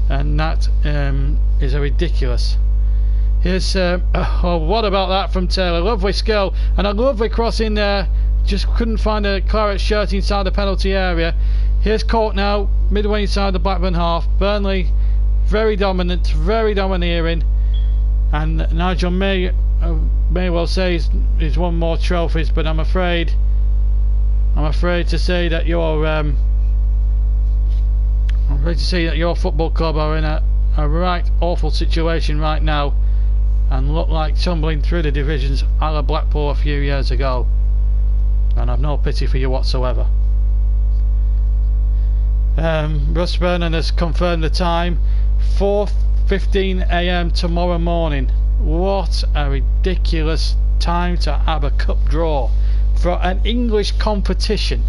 and that is a ridiculous. Here's oh, what about that from Taylor? Lovely skill and a lovely cross in there. Just couldn't find a Claret shirt inside the penalty area. Here's Court now, midway inside the Blackburn half. Burnley very dominant, very domineering, and Nigel may well say he's won more trophies, but I'm afraid to say that your football club are in a right awful situation right now, and look like tumbling through the divisions a la Blackpool a few years ago, and I've no pity for you whatsoever. Russ Vernon has confirmed the time, 4:15 AM tomorrow morning. What a ridiculous time to have a cup draw for an English competition.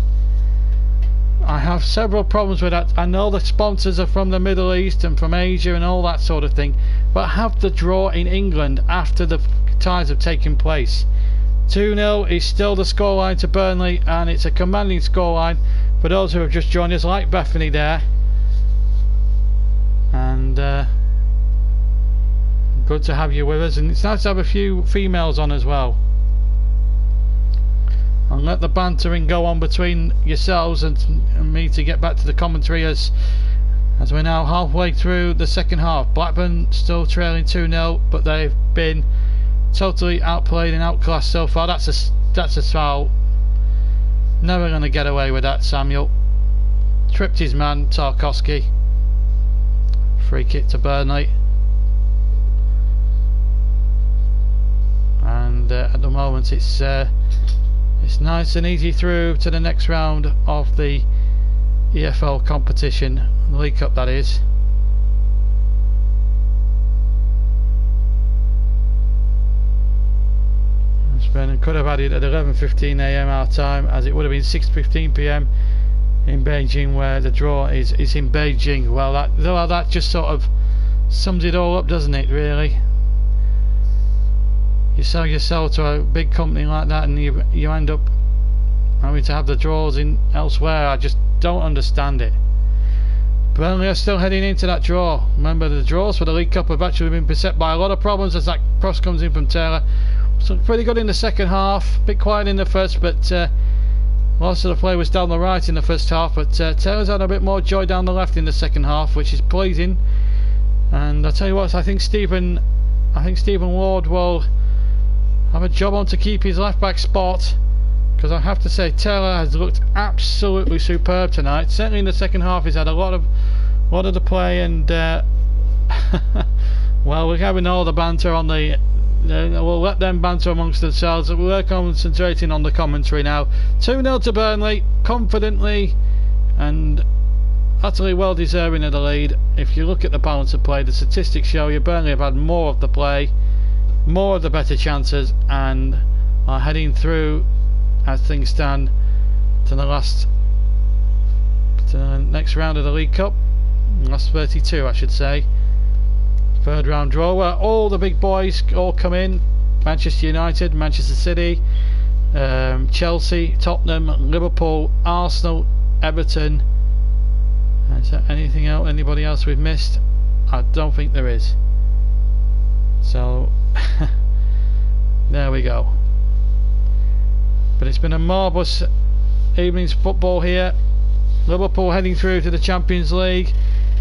I have several problems with that. I know the sponsors are from the Middle East and from Asia and all that sort of thing, but have the draw in England after the ties have taken place. 2-0 is still the scoreline to Burnley, and it's a commanding scoreline for those who have just joined us, like Bethany there. And good to have you with us, and it's nice to have a few females on as well. And let the bantering go on between yourselves and me to get back to the commentary as we're now halfway through the second half. Blackburn still trailing 2-0, but they've been totally outplayed and outclassed so far. That's a foul. Never going to get away with that, Samuel. Tripped his man, Tarkowski. Free kick to Burnley. And at the moment it's nice and easy through to the next round of the EFL competition, the League Cup that is. Brennan could have had it at 11:15 AM our time, as it would have been 6:15 PM in Beijing, where the draw is in Beijing. Well, that just sort of sums it all up, doesn't it, really? You sell yourself to a big company like that and you end up having to have the draws in elsewhere. I just don't understand it. Burnley are still heading into that draw. Remember, the draws for the League Cup have actually been beset by a lot of problems as that cross comes in from Taylor. So pretty good in the second half, a bit quiet in the first, but most of the play was down the right in the first half, but Taylor's had a bit more joy down the left in the second half, which is pleasing. And I tell you what, I think Stephen Ward will have a job on to keep his left back spot, because I have to say Taylor has looked absolutely superb tonight. Certainly in the second half he's had a lot of the play, and well, we're having all the banter on the we'll let them banter amongst themselves. We're concentrating on the commentary now. 2-0 to Burnley, confidently and utterly well deserving of the lead. If you look at the balance of play, the statistics show you Burnley have had more of the play, more of the better chances, and are heading through, as things stand, to the next round of the League Cup. Last 32, I should say. Third round draw where all the big boys all come in. Manchester United, Manchester City, Chelsea, Tottenham, Liverpool, Arsenal, Everton. Is there anything else? Anybody else we've missed? I don't think there is. So there we go. But it's been a marvellous evening's football here. Liverpool heading through to the Champions League.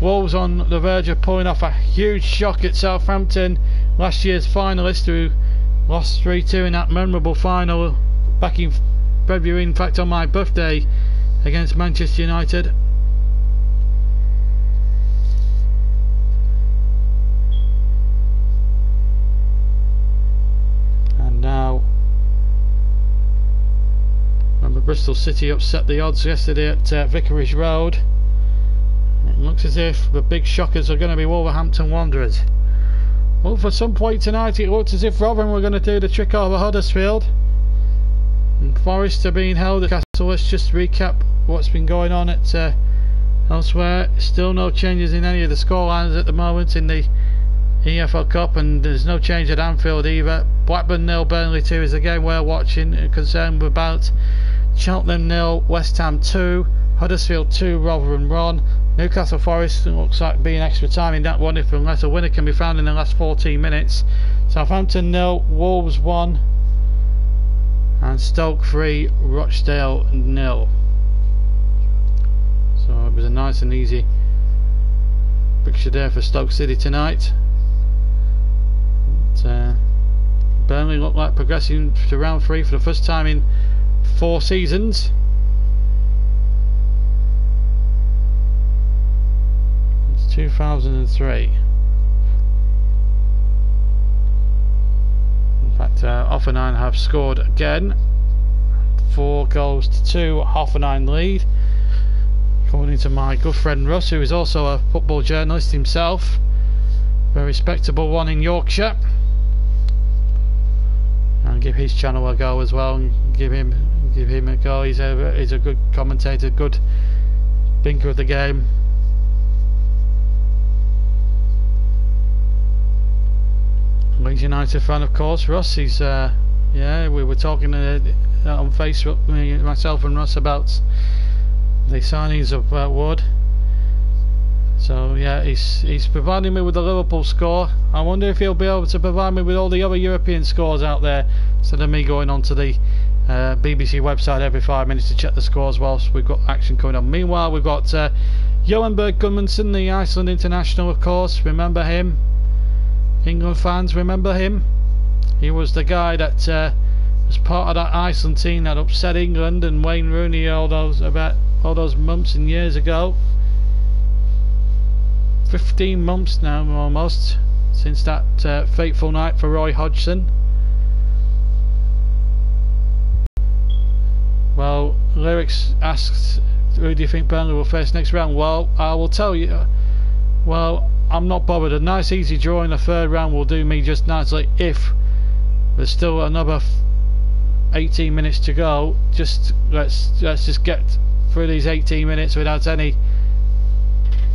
Wolves on the verge of pulling off a huge shock at Southampton, last year's finalists, who lost 3-2 in that memorable final back in February, in fact on my birthday, against Manchester United. And now, remember, Bristol City upset the odds yesterday at Vicarage Road. It looks as if the big shockers are going to be Wolverhampton Wanderers. Well, for some point tonight it looked as if Rotherham were going to do the trick over Huddersfield, and Forest are being held at Castle. Let's just recap what's been going on at elsewhere. Still no changes in any of the scorelines at the moment in the EFL Cup, and there's no change at Anfield either. Blackburn 0, Burnley 2 is a game we're watching, concerned about. Cheltenham 0, West Ham 2, Huddersfield 2, Rotherham 1. Newcastle Forest looks like being extra time in that one, unless a winner can be found in the last 14 minutes. Southampton 0, Wolves 1, and Stoke 3, Rochdale 0. So it was a nice and easy fixture there for Stoke City tonight. But, Burnley look like progressing to round 3 for the first time in 4 seasons. 2003. In fact, Hoffenheim have scored again. 4 goals to 2, Hoffenheim lead. According to my good friend Russ, who is also a football journalist himself, a respectable one in Yorkshire. And give his channel a go as well, and give him a go. He's a good commentator, good thinker of the game. Leeds United fan, of course. Russ, he's yeah, we were talking on Facebook, myself and Russ, about the signings of Wood. So yeah, he's providing me with the Liverpool score. I wonder if he'll be able to provide me with all the other European scores out there, instead of me going onto the BBC website every 5 minutes to check the scores whilst we've got action coming on. Meanwhile, we've got Johan Berg Gudmundsson, the Iceland international, of course. Remember him? England fans remember him. He was the guy that was part of that Iceland team that upset England and Wayne Rooney all those months and years ago. 15 months now almost since that fateful night for Roy Hodgson. Well, Lyrics asks, who do you think Burnley will face next round? Well, I will tell you. Well, I'm not bothered. A nice easy draw in the third round will do me just nicely. If there's still another 18 minutes to go, just let's just get through these 18 minutes without any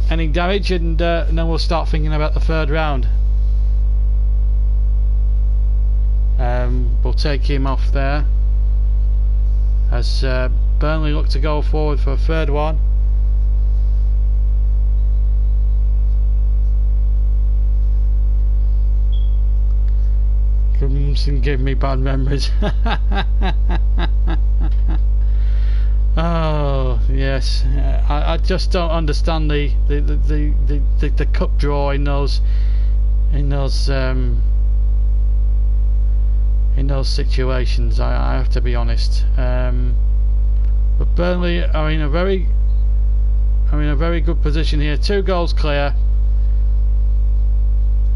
damage, and then we'll start thinking about the third round. We'll take him off there as Burnley look to go forward for a third one. Gudmundsson gave me bad memories. Oh yes, I just don't understand the cup draw in those in those situations. I have to be honest. But Burnley are in a very good position here. 2 goals clear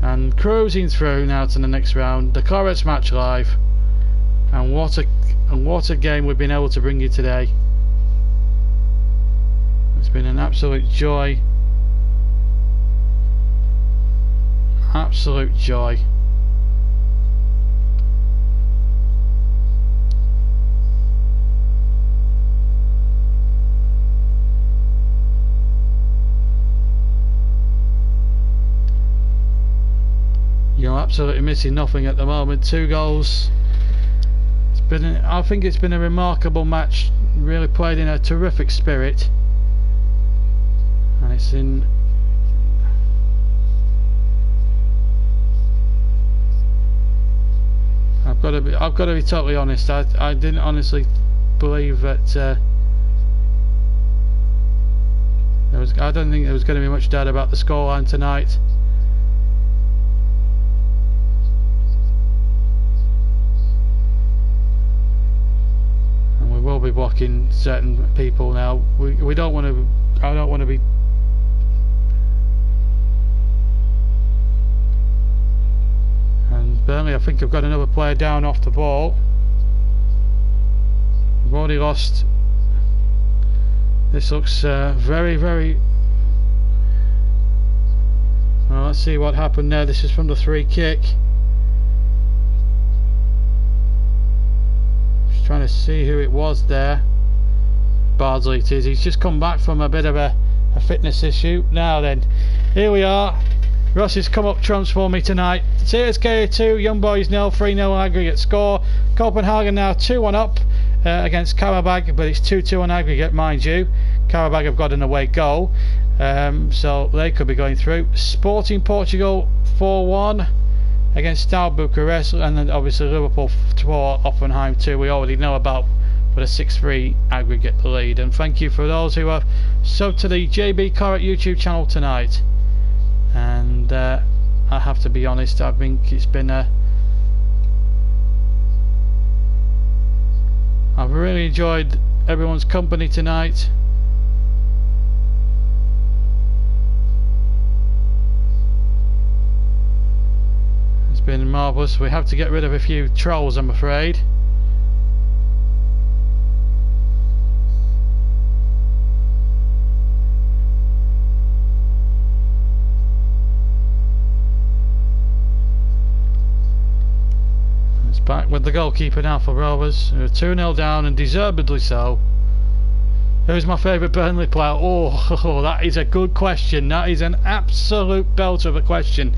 and cruising through now to the next round. The Clarets Match live, and what a game we've been able to bring you today. It's been an absolute joy. Absolute joy. You're absolutely missing nothing at the moment. 2 goals. I think it's been a remarkable match. Really played in a terrific spirit, and it's in. I've got to be totally honest. I didn't honestly believe that I don't think there was going to be much doubt about the scoreline tonight. We'll be blocking certain people now. We don't want to. I don't want to be. And Burnley, I think I've got another player down off the ball. We've already lost. This looks very. Well, let's see what happened there. This is from the free kick. Trying to see who it was there. Bardsley it is. He's just come back from a bit of a fitness issue. Now then, here we are. Ross has come up trumps for me tonight. CSK 2, Young Boys 0, 3-0 aggregate score. Copenhagen now 2-1 up against Karabag, but it's 2-2 on aggregate, mind you. Karabag have got an away goal, so they could be going through. Sporting Portugal 4-1 against Steaua Bucharest, and then obviously Liverpool 4, Offenheim 2 we already know about, with a 6-3 aggregate lead. And thank you for those who have subbed to the JB Claret YouTube channel tonight. And I have to be honest, I think it's been I've really enjoyed everyone's company tonight. Been marvellous. We have to get rid of a few trolls, I'm afraid. It's back with the goalkeeper now for Rovers. 2-0 down, and deservedly so. Who's my favourite Burnley player? Oh, that is a good question. That is an absolute belter of a question.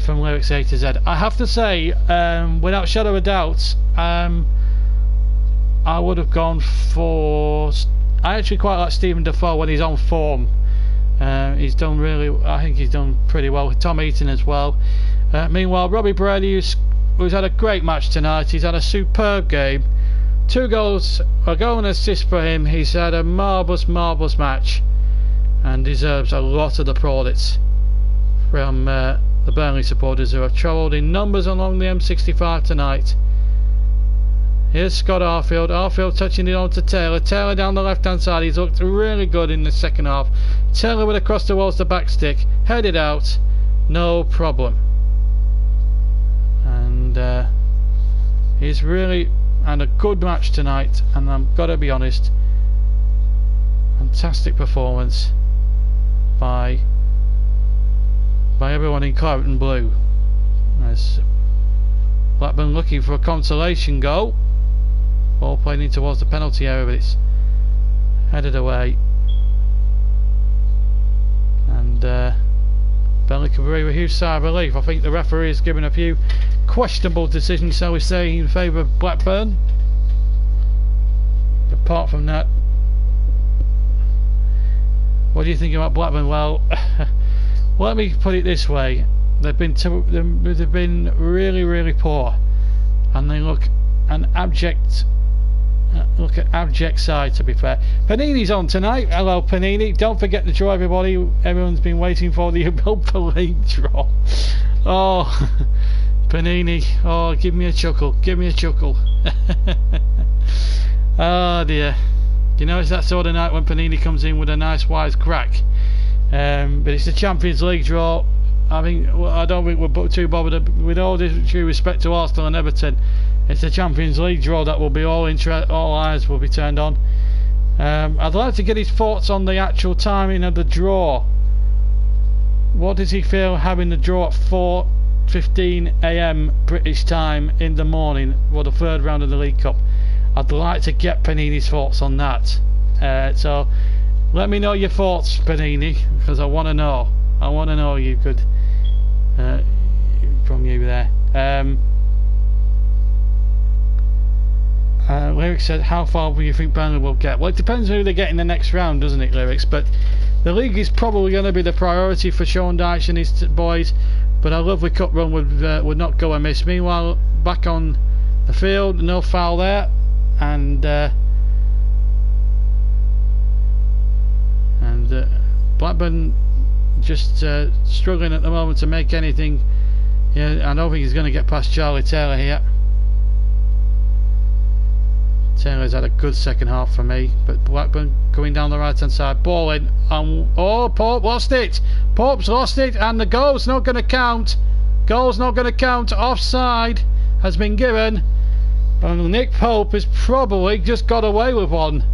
From Lyrics A to Z. I have to say, without shadow of a doubt, I would have gone for. I actually quite like Stephen Defoe when he's on form. He's done really. I think he's done pretty well with Tom Eaton as well. Meanwhile, Robbie Brady, who's had a great match tonight. He's had a superb game. 2 goals, a goal and assist for him. He's had a marvellous match, and deserves a lot of the plaudits from the Burnley supporters who have travelled in numbers along the M65 tonight. Here's Scott Arfield touching it on to Taylor. Taylor down the left hand side. He's looked really good in the second half. Taylor with across the walls, the back stick, headed out, no problem. And he's really had a good match tonight, and I've got to be honest, fantastic performance by everyone in Claret and Blue. As Blackburn looking for a consolation goal. Ball playing in towards the penalty area, but it's headed away. And Burnley can breathe a huge sigh of relief. I think the referee has given a few questionable decisions, shall we say, in favour of Blackburn. Apart from that, what do you think about Blackburn? Well, let me put it this way: they've been really poor, and they look an abject side, to be fair. Panini's on tonight. Hello Panini, don't forget to draw, everybody. Everyone's been waiting for the Europa League draw. Oh, Panini, oh, give me a chuckle, give me a chuckle. Oh dear. You know, it's that sort of night when Panini comes in with a nice wise crack. But it's the Champions League draw. I don't think we're too bothered, with all due respect to Arsenal and Everton. It's the Champions League draw that will be all eyes will be turned on. I'd like to get his thoughts on the actual timing of the draw. What does he feel having the draw at 4:15 AM British time in the morning for the third round of the League Cup? I'd like to get Panini's thoughts on that. So let me know your thoughts, Panini, because I want to know. I want to know you good from you there. Lyrics said, how far do you think Burnley will get? Well, it depends who they get in the next round, doesn't it, Lyrics? But the league is probably going to be the priority for Sean Dyche and his boys. But a lovely cup run would not go amiss. Meanwhile, back on the field, no foul there, and Blackburn just struggling at the moment to make anything. Yeah, I don't think he's going to get past Charlie Taylor here. Taylor's had a good second half for me, but Blackburn going down the right hand side, ball in, oh, Pope lost it. Pope's lost it, and the goal's not going to count. Goal's not going to count. Offside has been given, and Nick Pope has probably just got away with one.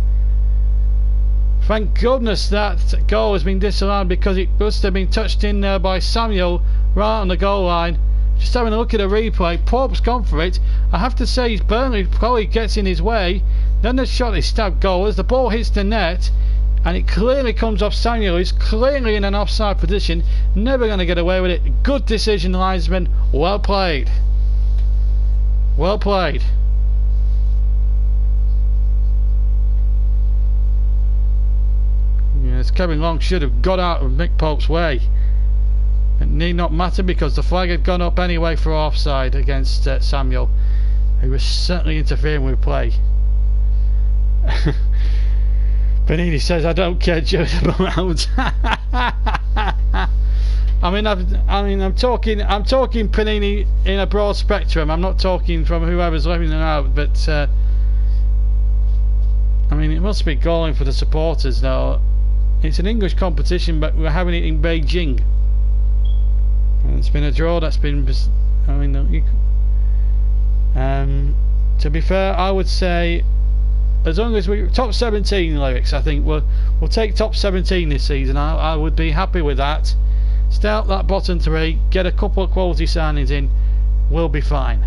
Thank goodness that goal has been disallowed, because it must have been touched in there by Samuel right on the goal line. Just having a look at a replay, Pope's gone for it. I have to say, his Burnley probably gets in his way. Then the shot is stabbed goal as the ball hits the net, and it clearly comes off Samuel. He's clearly in an offside position, never going to get away with it. Good decision, linesman. Well played. Well played. Yes, Kevin Long should have got out of Nick Pope's way. It need not matter, because the flag had gone up anyway for offside against Samuel, who was certainly interfering with play. Panini says, I don't care, Joe around. I'm talking Panini in a broad spectrum. I'm not talking from whoever's letting them out, but it must be galling for the supporters though. It's an English competition, but we're having it in Beijing. And it's been a draw that's been, to be fair, I would say, as long as we top 17, Lyrics, I think we'll take top 17 this season. I would be happy with that. Stay out that bottom three, get a couple of quality signings in, we'll be fine.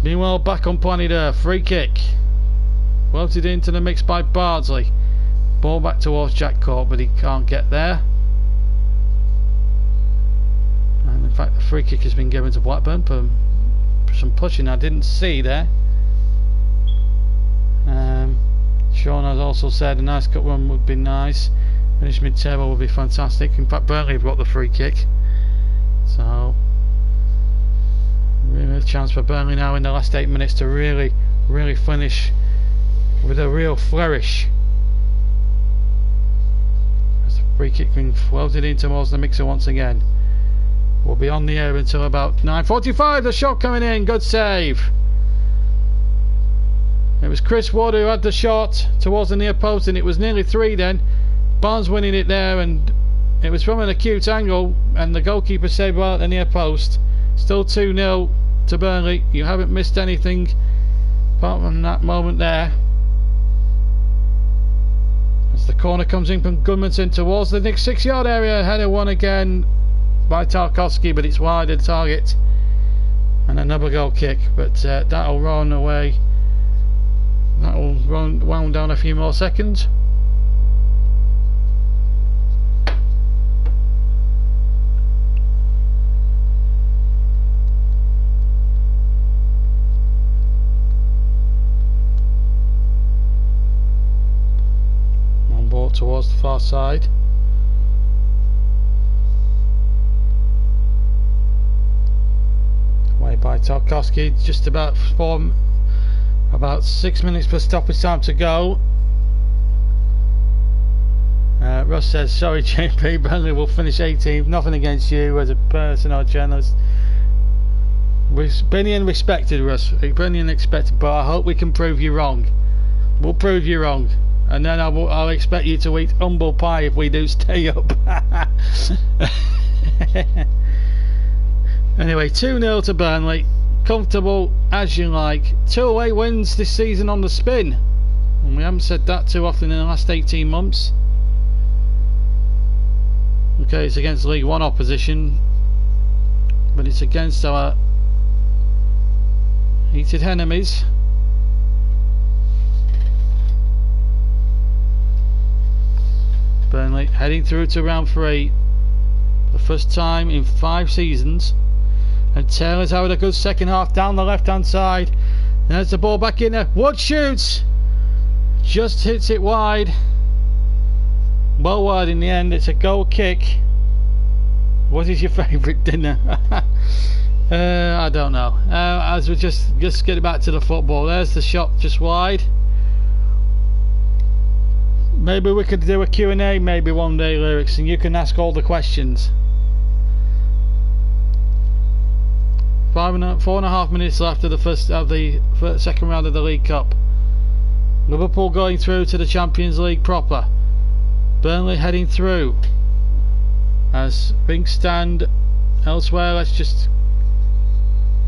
Meanwhile, back on planet Earth, free kick floated into the mix by Bardsley. Ball back towards Jack Court, but he can't get there. And in fact, the free kick has been given to Blackburn for some pushing I didn't see there. Sean has also said a nice cut run would be nice. Finish mid-table would be fantastic. In fact, Burnley have got the free kick, so really a chance for Burnley now in the last 8 minutes to really finish with a real flourish. Free kick being floated in towards the mixer once again. We'll be on the air until about 9:45. The shot coming in, good save. It was Chris Wood who had the shot towards the near post, and it was nearly 3 then. Barnes winning it there, and it was from an acute angle, and the goalkeeper saved well at the near post. Still 2-0 to Burnley. You haven't missed anything apart from that moment there. As the corner comes in from Goodmanson towards the next 6-yard area, header won again by Tarkowski, but it's wide of the target, and another goal kick, but that'll run away. That'll wound down a few more seconds. Towards the far side. Away by Tarkowski, just about 6 minutes per stoppage time to go. Russ says, sorry JP, Burnley will finish 18th. Nothing against you as a person or journalist. Opinion respected, Russ. Opinion expected, but I hope we can prove you wrong. We'll prove you wrong. And then I'll expect you to eat humble pie if we do stay up. Anyway, 2-0 to Burnley. Comfortable as you like. 2 away wins this season on the spin. And we haven't said that too often in the last 18 months. Okay, it's against League One opposition, but it's against our heated enemies. Burnley heading through to round 3, the first time in 5 seasons. And Taylor's having a good second half down the left hand side. There's the ball back in there. Wood shoots, just hits it wide. Well wide in the end. It's a goal kick. What is your favourite dinner? I don't know. As we just get back to the football. There's the shot just wide. Maybe we could do a Q&A maybe one day, Lyrics, and you can ask all the questions. 4.5 minutes left of the second round of the League Cup. Liverpool going through to the Champions League proper. Burnley heading through. As things stand elsewhere, let's just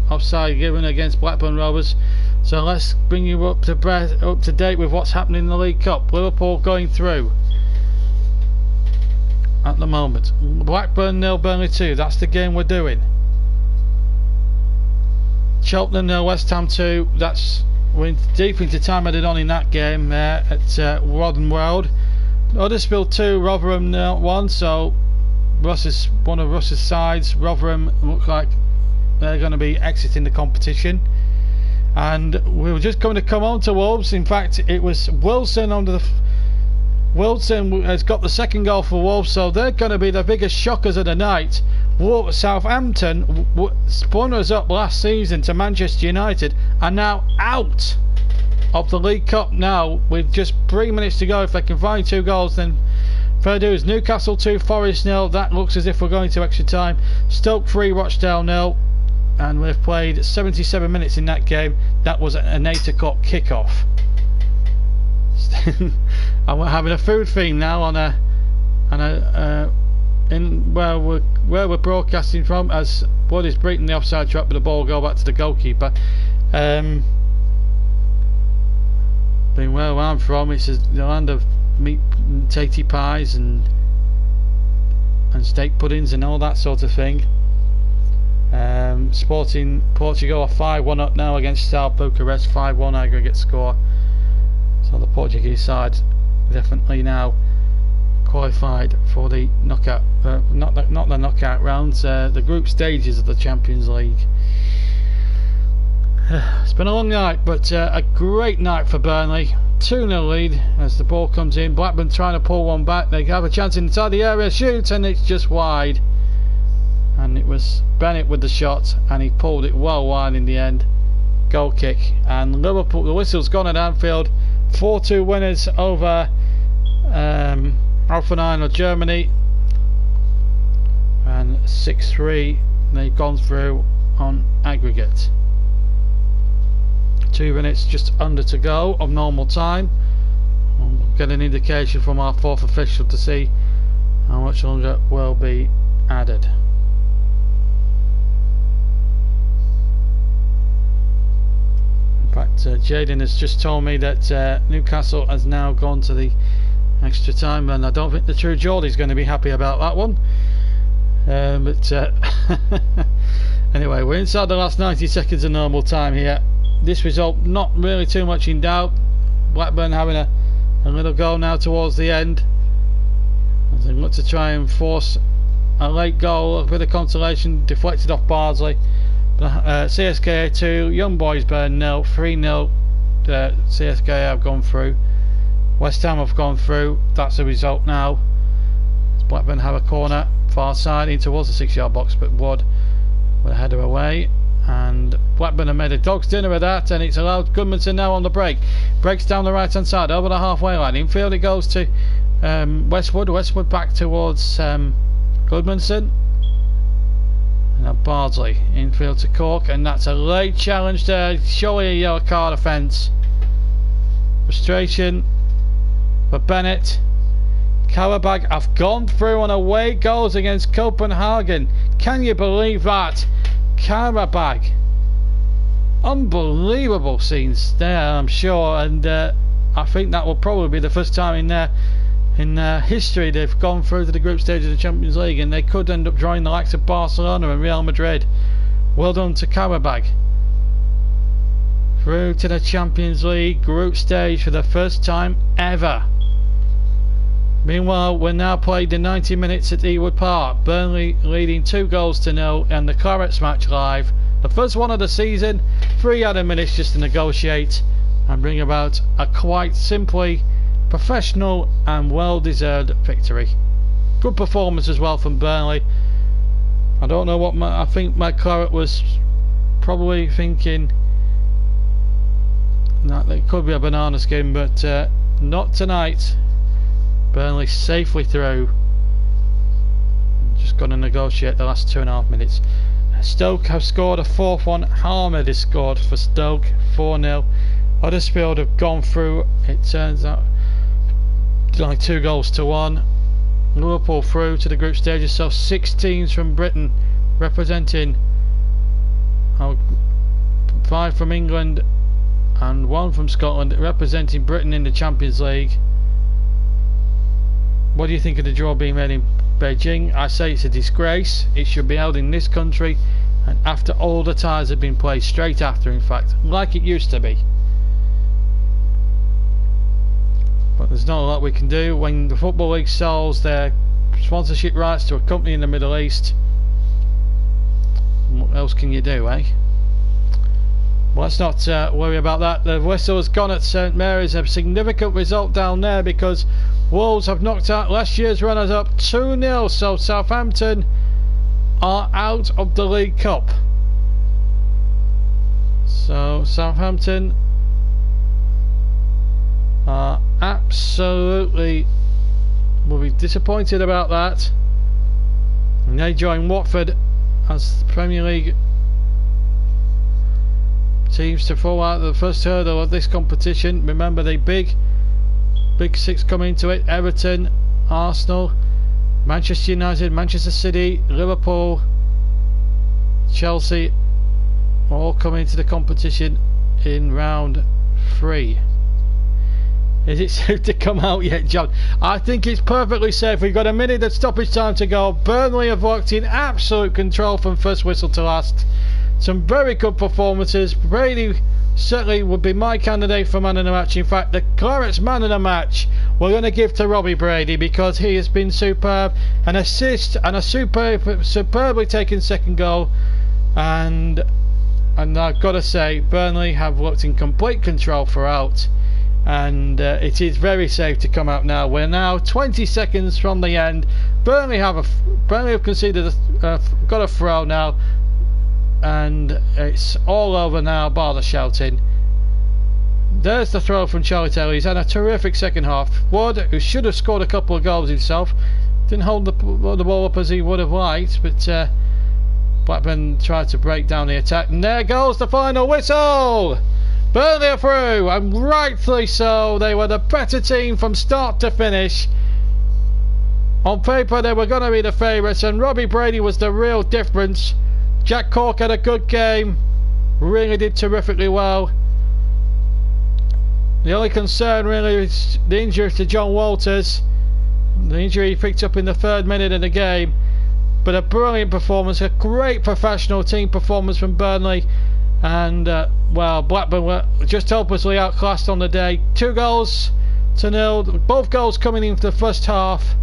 offside given against Blackburn Rovers. So let's bring you up to date with what's happening in the League Cup. Liverpool going through at the moment. Blackburn 0, Burnley 2. That's the game we're doing. Cheltenham 0, West Ham 2. We're deep into time added on in that game at Rodden World. Huddersfield 2, Rotherham 1. So one of Russ's sides. Rotherham look like they're going to be exiting the competition. And we were just going to come on to Wolves. In fact, it was Wilson Wilson has got the second goal for Wolves, so they're going to be the biggest shockers of the night. Southampton spun us up last season to Manchester United, are now out of the League Cup now with just 3 minutes to go. If they can find 2 goals, then fair dues. Newcastle 2, Forest 0. That looks as if we're going to extra time. Stoke 3, Rochdale 0. And we've played 77 minutes in that game. That was an 8 o'clock kickoff. And we're having a food theme now where we're broadcasting from, as Wood is breaking the offside trap, but the ball go back to the goalkeeper. Being where I'm from, it's the land of meat and tatey pies and steak puddings and all that sort of thing. Sporting Portugal are 5-1 up now against South Bucharest, 5-1 aggregate score. So the Portuguese side definitely now qualified for the knockout, not the knockout rounds, the group stages of the Champions League. It's been a long night, but a great night for Burnley. 2-0 lead as the ball comes in. Blackburn trying to pull one back. They have a chance inside the area, shoots, and it's just wide. And it was Bennett with the shot, and he pulled it well wide in the end. Goal kick, and Liverpool, the whistle's gone at Anfield. 4-2 winners over Hoffenheim of Germany, and 6-3 they've gone through on aggregate. 2 minutes just under to go of normal time. We'll get an indication from our 4th official to see how much longer will be added. In fact, Jaden has just told me that Newcastle has now gone to the extra time, and I don't think the true Geordie's going to be happy about that one. Anyway, we're inside the last 90 seconds of normal time here. This result not really too much in doubt. Blackburn having a little go now towards the end, as they look to try and force a late goal, a bit of consolation, deflected off Bardsley. CSKA 2, Young Boys Burn 0, 3-0. CSKA have gone through. West Ham have gone through. That's the result now. Blackburn have a corner far side in towards the 6-yard box, but Wood with a header away, and Blackburn have made a dog's dinner of that, and it's allowed Goodmanson now on the break. Breaks down the right hand side over the halfway line. Infield it goes to Westwood back towards Goodmanson. And now Bardsley infield to Cork, and that's a late challenge there, surely a yellow card offence. Frustration for Bennett. Carabag have gone through on away goals against Copenhagen. Can you believe that? Carabag. Unbelievable scenes there, I'm sure, and I think that will probably be the first time in history they've gone through to the group stage of the Champions League, and they could end up drawing the likes of Barcelona and Real Madrid. Well done to Carabag. Through to the Champions League group stage for the first time ever. Meanwhile, we're now played the 90 minutes at Ewood Park. Burnley leading 2-0 and the Clarets Match live. The first one of the season. 3 added minutes just to negotiate and bring about a quite simply professional and well-deserved victory. Good performance as well from Burnley. I don't know what I think my Claret was probably thinking that it could be a banana skin, but not tonight. Burnley safely through. Just got to negotiate the last 2.5 minutes. Stoke have scored a 4th one. Harmed has scored for Stoke, 4-0. Huddersfield have gone through, it turns out, like 2-1. Liverpool through to the group stages, so 6 teams from Britain representing, 5 from England and 1 from Scotland representing Britain in the Champions League. What do you think of the draw being made in Beijing? I say it's a disgrace. It should be held in this country, and after all the ties have been played, straight after, in fact, like it used to be. But there's not a lot we can do when the Football League sells their sponsorship rights to a company in the Middle East. What else can you do, eh? Well, let's not worry about that. The whistle has gone at St Mary's, a significant result down there because Wolves have knocked out last year's runners-up 2-0, so Southampton are out of the League Cup. So Southampton are absolutely, will be disappointed about that, and they join Watford as the Premier League teams to fall out of the first hurdle of this competition. Remember, the big 6 come into it: Everton, Arsenal, Manchester United, Manchester City, Liverpool, Chelsea, all come into the competition in round 3. Is it safe to come out yet, John? I think it's perfectly safe. We've got a minute of stoppage time to go. Burnley have worked in absolute control from first whistle to last. Some very good performances. Brady certainly would be my candidate for man of the match. In fact, the Clarets man of the match we're going to give to Robbie Brady because he has been superb. An assist and a superbly taken second goal. And I've got to say, Burnley have looked in complete control throughout. And it is very safe to come out now. We're now 20 seconds from the end. Burnley have conceded got a throw now, and it's all over now, bar the shouting. There's the throw from Charlie Taylor. He's had a terrific second half. Wood, who should have scored a couple of goals himself, didn't hold the ball up as he would have liked, but Blackburn tried to break down the attack, and there goes the final whistle. Burnley are through, and rightfully so. They were the better team from start to finish. On paper they were going to be the favourites, and Robbie Brady was the real difference. Jack Cork had a good game, really did terrifically well. The only concern really is the injury to John Walters, the injury he picked up in the 3rd minute of the game. But a brilliant performance, a great professional team performance from Burnley. And well, Blackburn were just hopelessly outclassed on the day. 2-0, both goals coming in for the first half.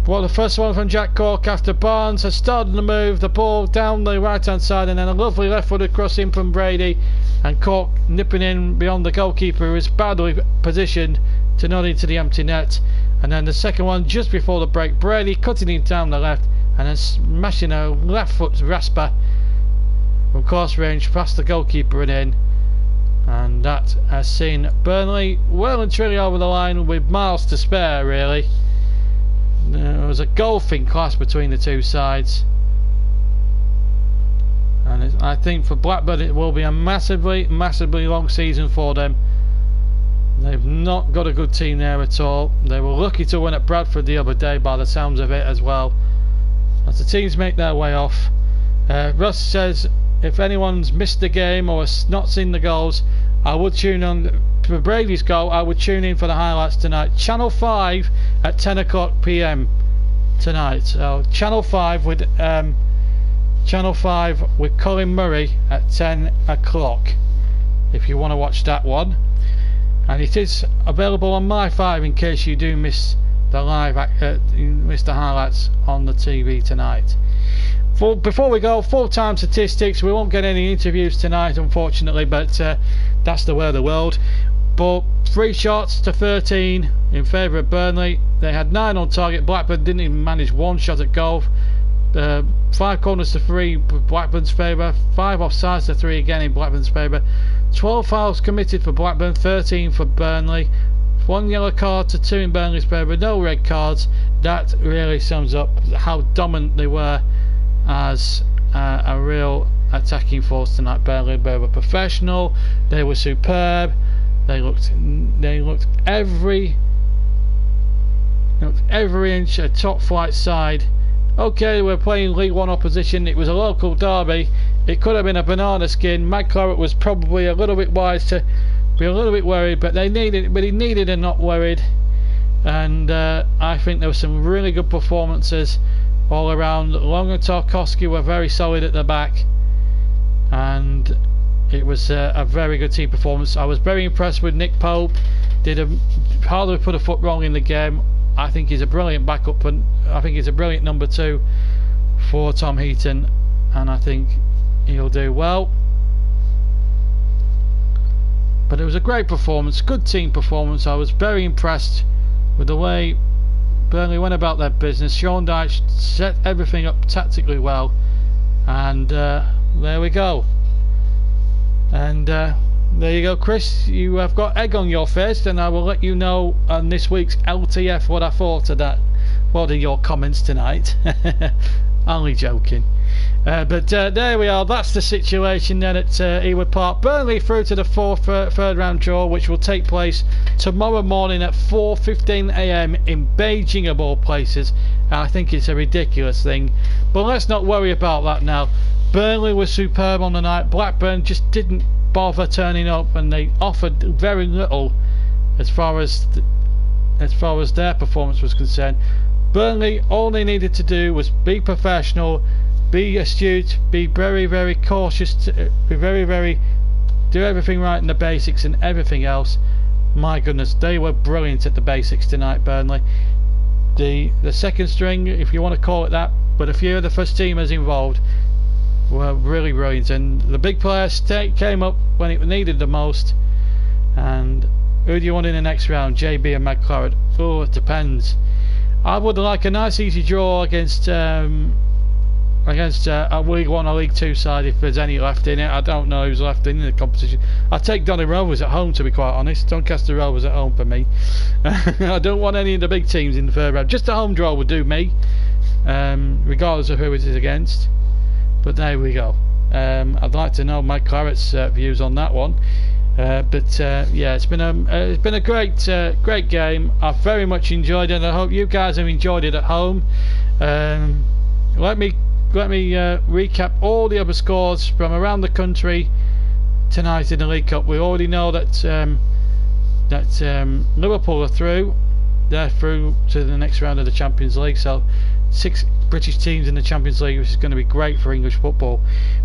Well, the first one from Jack Cork after Barnes has started to move the ball down the right hand side, and then a lovely left-footed cross in from Brady, and Cork nipping in beyond the goalkeeper, who is badly positioned to nod into the empty net. And then the second one just before the break, Brady cutting it down the left and then smashing a left foot rasper from close range past the goalkeeper and in. and that has seen Burnley well and truly over the line with miles to spare. Really, there was a golfing clash between the two sides, and I think for Blackburn it will be a massively long season for them. They've not got a good team there at all. They were lucky to win at Bradford the other day by the sounds of it as well, as the teams make their way off. Russ says if anyone's missed the game or has not seen the goals, I would tune on for Brady's goal. I would tune in for the highlights tonight. Channel 5 at 10 o'clock PM tonight. So Channel 5 with Colin Murray at 10 o'clock if you want to watch that one. And it is available on My 5 in case you do miss the miss the highlights on the TV tonight. Before we go, full-time statistics. We won't get any interviews tonight, unfortunately, but that's the way of the world. But 3 shots to 13 in favour of Burnley. They had 9 on target. Blackburn didn't even manage 1 shot at goal. 5 corners to 3 Blackburn's favour. 5 offsides to 3 again in Blackburn's favour. 12 fouls committed for Blackburn, 13 for Burnley. 1 yellow card to 2 in Burnley's favour, no red cards. That really sums up how dominant they were as a real attacking force tonight. Burnley were professional, they were superb, they looked every inch a top flight side. Okay, we're playing League One opposition. It was a local derby. It could have been a banana skin. Mighty Clarets was probably a little bit wise to be a little bit worried, but he needed and not worried. And I think there were some really good performances all around. Long and Tarkowski were very solid at the back, and it was a very good team performance. I was very impressed with Nick Pope. Hardly put a foot wrong in the game. I think he's a brilliant backup, and I think he's a brilliant number 2 for Tom Heaton, and I think he'll do well. But it was a great performance, good team performance. I was very impressed with the way Burnley went about their business. Sean Dyche set everything up tactically well, and there we go. And there you go, Chris. You have got egg on your face, and I will let you know on this week's LTF what I thought of that. What are your comments tonight? Only joking. But there we are. That's the situation then at Ewood Park. Burnley through to the third round draw, which will take place tomorrow morning at 4:15 AM in Beijing of all places. I think it's a ridiculous thing, but let's not worry about that now. Burnley was superb on the night. Blackburn just didn't bother turning up, and they offered very little as far as their performance was concerned. Burnley, all they needed to do was be professional, be astute, be very cautious, be very do everything right in the basics and everything else. My goodness, they were brilliant at the basics tonight, Burnley. The second string, if you want to call it that, but a few of the first teamers involved were really brilliant, and the big players came up when it needed the most. And who do you want in the next round, JB and Mighty Clarets? Oh, it depends. I would like a nice easy draw against a League 1 or League 2 side if there's any left in it. I don't know who's left in the competition. I'll take Donny Rovers at home, to be quite honest. Doncaster Rovers at home for me. I don't want any of the big teams in the third round. Just a home draw would do me, regardless of who it is against. But there we go. I'd like to know Mighty Clarets' views on that one. Yeah, it's been a great game. I've very much enjoyed it, and I hope you guys have enjoyed it at home. Let me recap all the other scores from around the country tonight in the League Cup. We already know that Liverpool are through. They're through to the next round of the Champions League. So 6 British teams in the Champions League, which is going to be great for English football.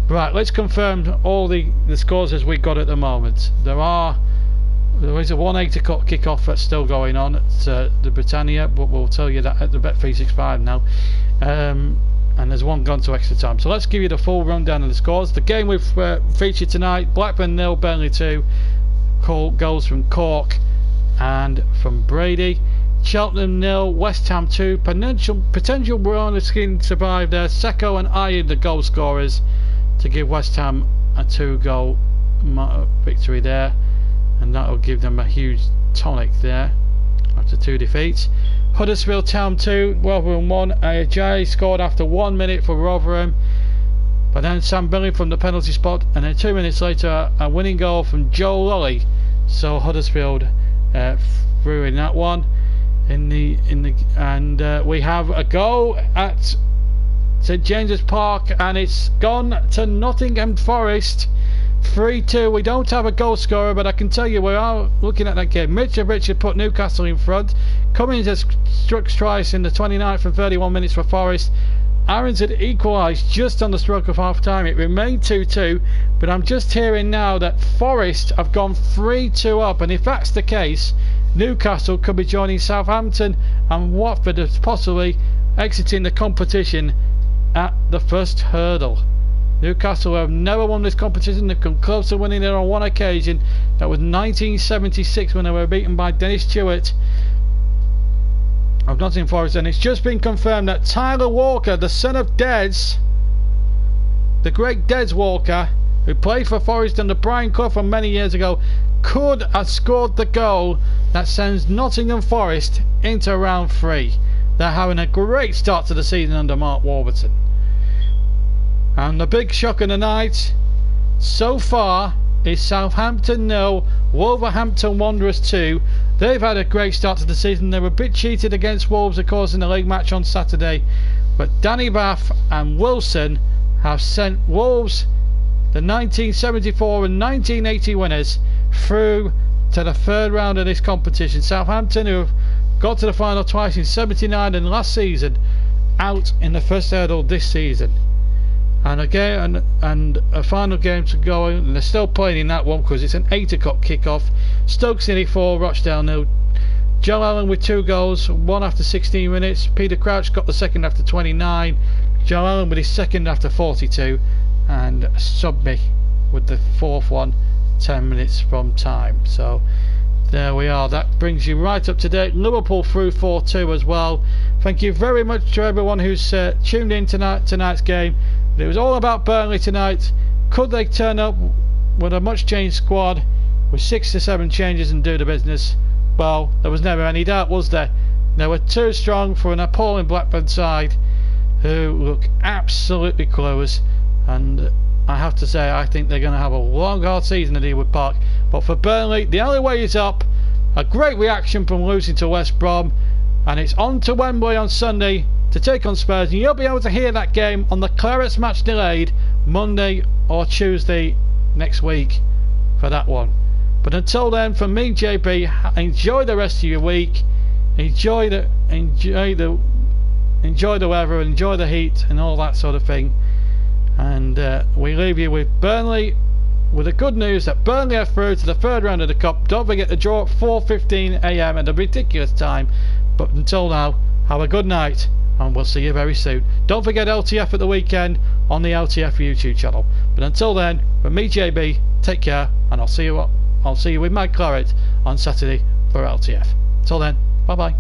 Right, let's confirm all the scores as we've got at the moment. There is a 1:08 o'clock kick-off that's still going on at the Britannia, but we'll tell you that at the Bet365 now. And there's one gone to extra time. So let's give you the full rundown of the scores. The game we've featured tonight: Blackburn 0, Burnley 2. Goals from Cork and from Brady. Cheltenham 0, West Ham 2. Potential Barona skin survived there. Seko and Ayew the goal scorers to give West Ham a 2-goal victory there, and that will give them a huge tonic there after 2 defeats. Huddersfield Town 2, Rotherham 1. Ajay scored after 1 minute for Rotherham, but then Sam Billing from the penalty spot, and then 2 minutes later a winning goal from Joe Lolly. So Huddersfield through in that one. We have a goal at St James's Park, and it's gone to Nottingham Forest 3-2. We don't have a goal scorer, but I can tell you we are looking at that game. Richard put Newcastle in front. Cummings has struck twice in the 29th and 31 minutes for Forest. Aarons had equalised just on the stroke of half time. It remained 2-2, but I'm just hearing now that Forest have gone 3-2 up, and if that's the case, Newcastle could be joining Southampton and Watford as possibly exiting the competition at the first hurdle. Newcastle have never won this competition. They've come close to winning it on one occasion. That was 1976 when they were beaten by Dennis Stewart of Nottingham Forest, and it's just been confirmed that Tyler Walker, the son of Des, the great Des Walker, who played for Forest under Brian Clough from many years ago, could have scored the goal that sends Nottingham Forest into round 3. They're having a great start to the season under Mark Warburton. And the big shock of the night so far is Southampton 0, Wolverhampton Wanderers 2. They've had a great start to the season. They were a bit cheated against Wolves, of course, in the league match on Saturday, but Danny Bath and Wilson have sent Wolves, the 1974 and 1980 winners, through to the third round of this competition. Southampton, who have got to the final twice in 79 and last season, out in the first hurdle this season. And again, and a final game to go, and they're still playing in that one because it's an 8 o'clock kickoff. Stoke City 4, Rochdale 0. Joe Allen with 2 goals, one after 16 minutes. Peter Crouch got the second after 29. Joe Allen with his second after 42, and Subby with the fourth one 10 minutes from time. So there we are. That brings you right up to date. Liverpool through 4-2 as well. Thank you very much to everyone who's tuned in tonight's game. It was all about Burnley tonight. Could they turn up with a much changed squad with 6 to 7 changes and do the business? Well, there was never any doubt, was there? They were too strong for an appalling Blackburn side who look absolutely clueless, and I have to say I think they're going to have a long hard season at Ewood Park. But for Burnley, the only way is up. A great reaction from losing to West Brom, and it's on to Wembley on Sunday to take on Spurs, and you'll be able to hear that game on the Clarets Match delayed Monday or Tuesday next week for that one. But until then, from me, JB, enjoy the rest of your week. Enjoy the weather, enjoy the heat and all that sort of thing. And we leave you with Burnley, with the good news that Burnley are through to the third round of the Cup. Don't forget the draw at 4:15 AM at a ridiculous time. But until now, have a good night, and we'll see you very soon. Don't forget LTF at the weekend on the LTF YouTube channel. But until then, from me, JB, take care, and I'll see you with Mighty Clarets on Saturday for LTF. Till then, bye bye.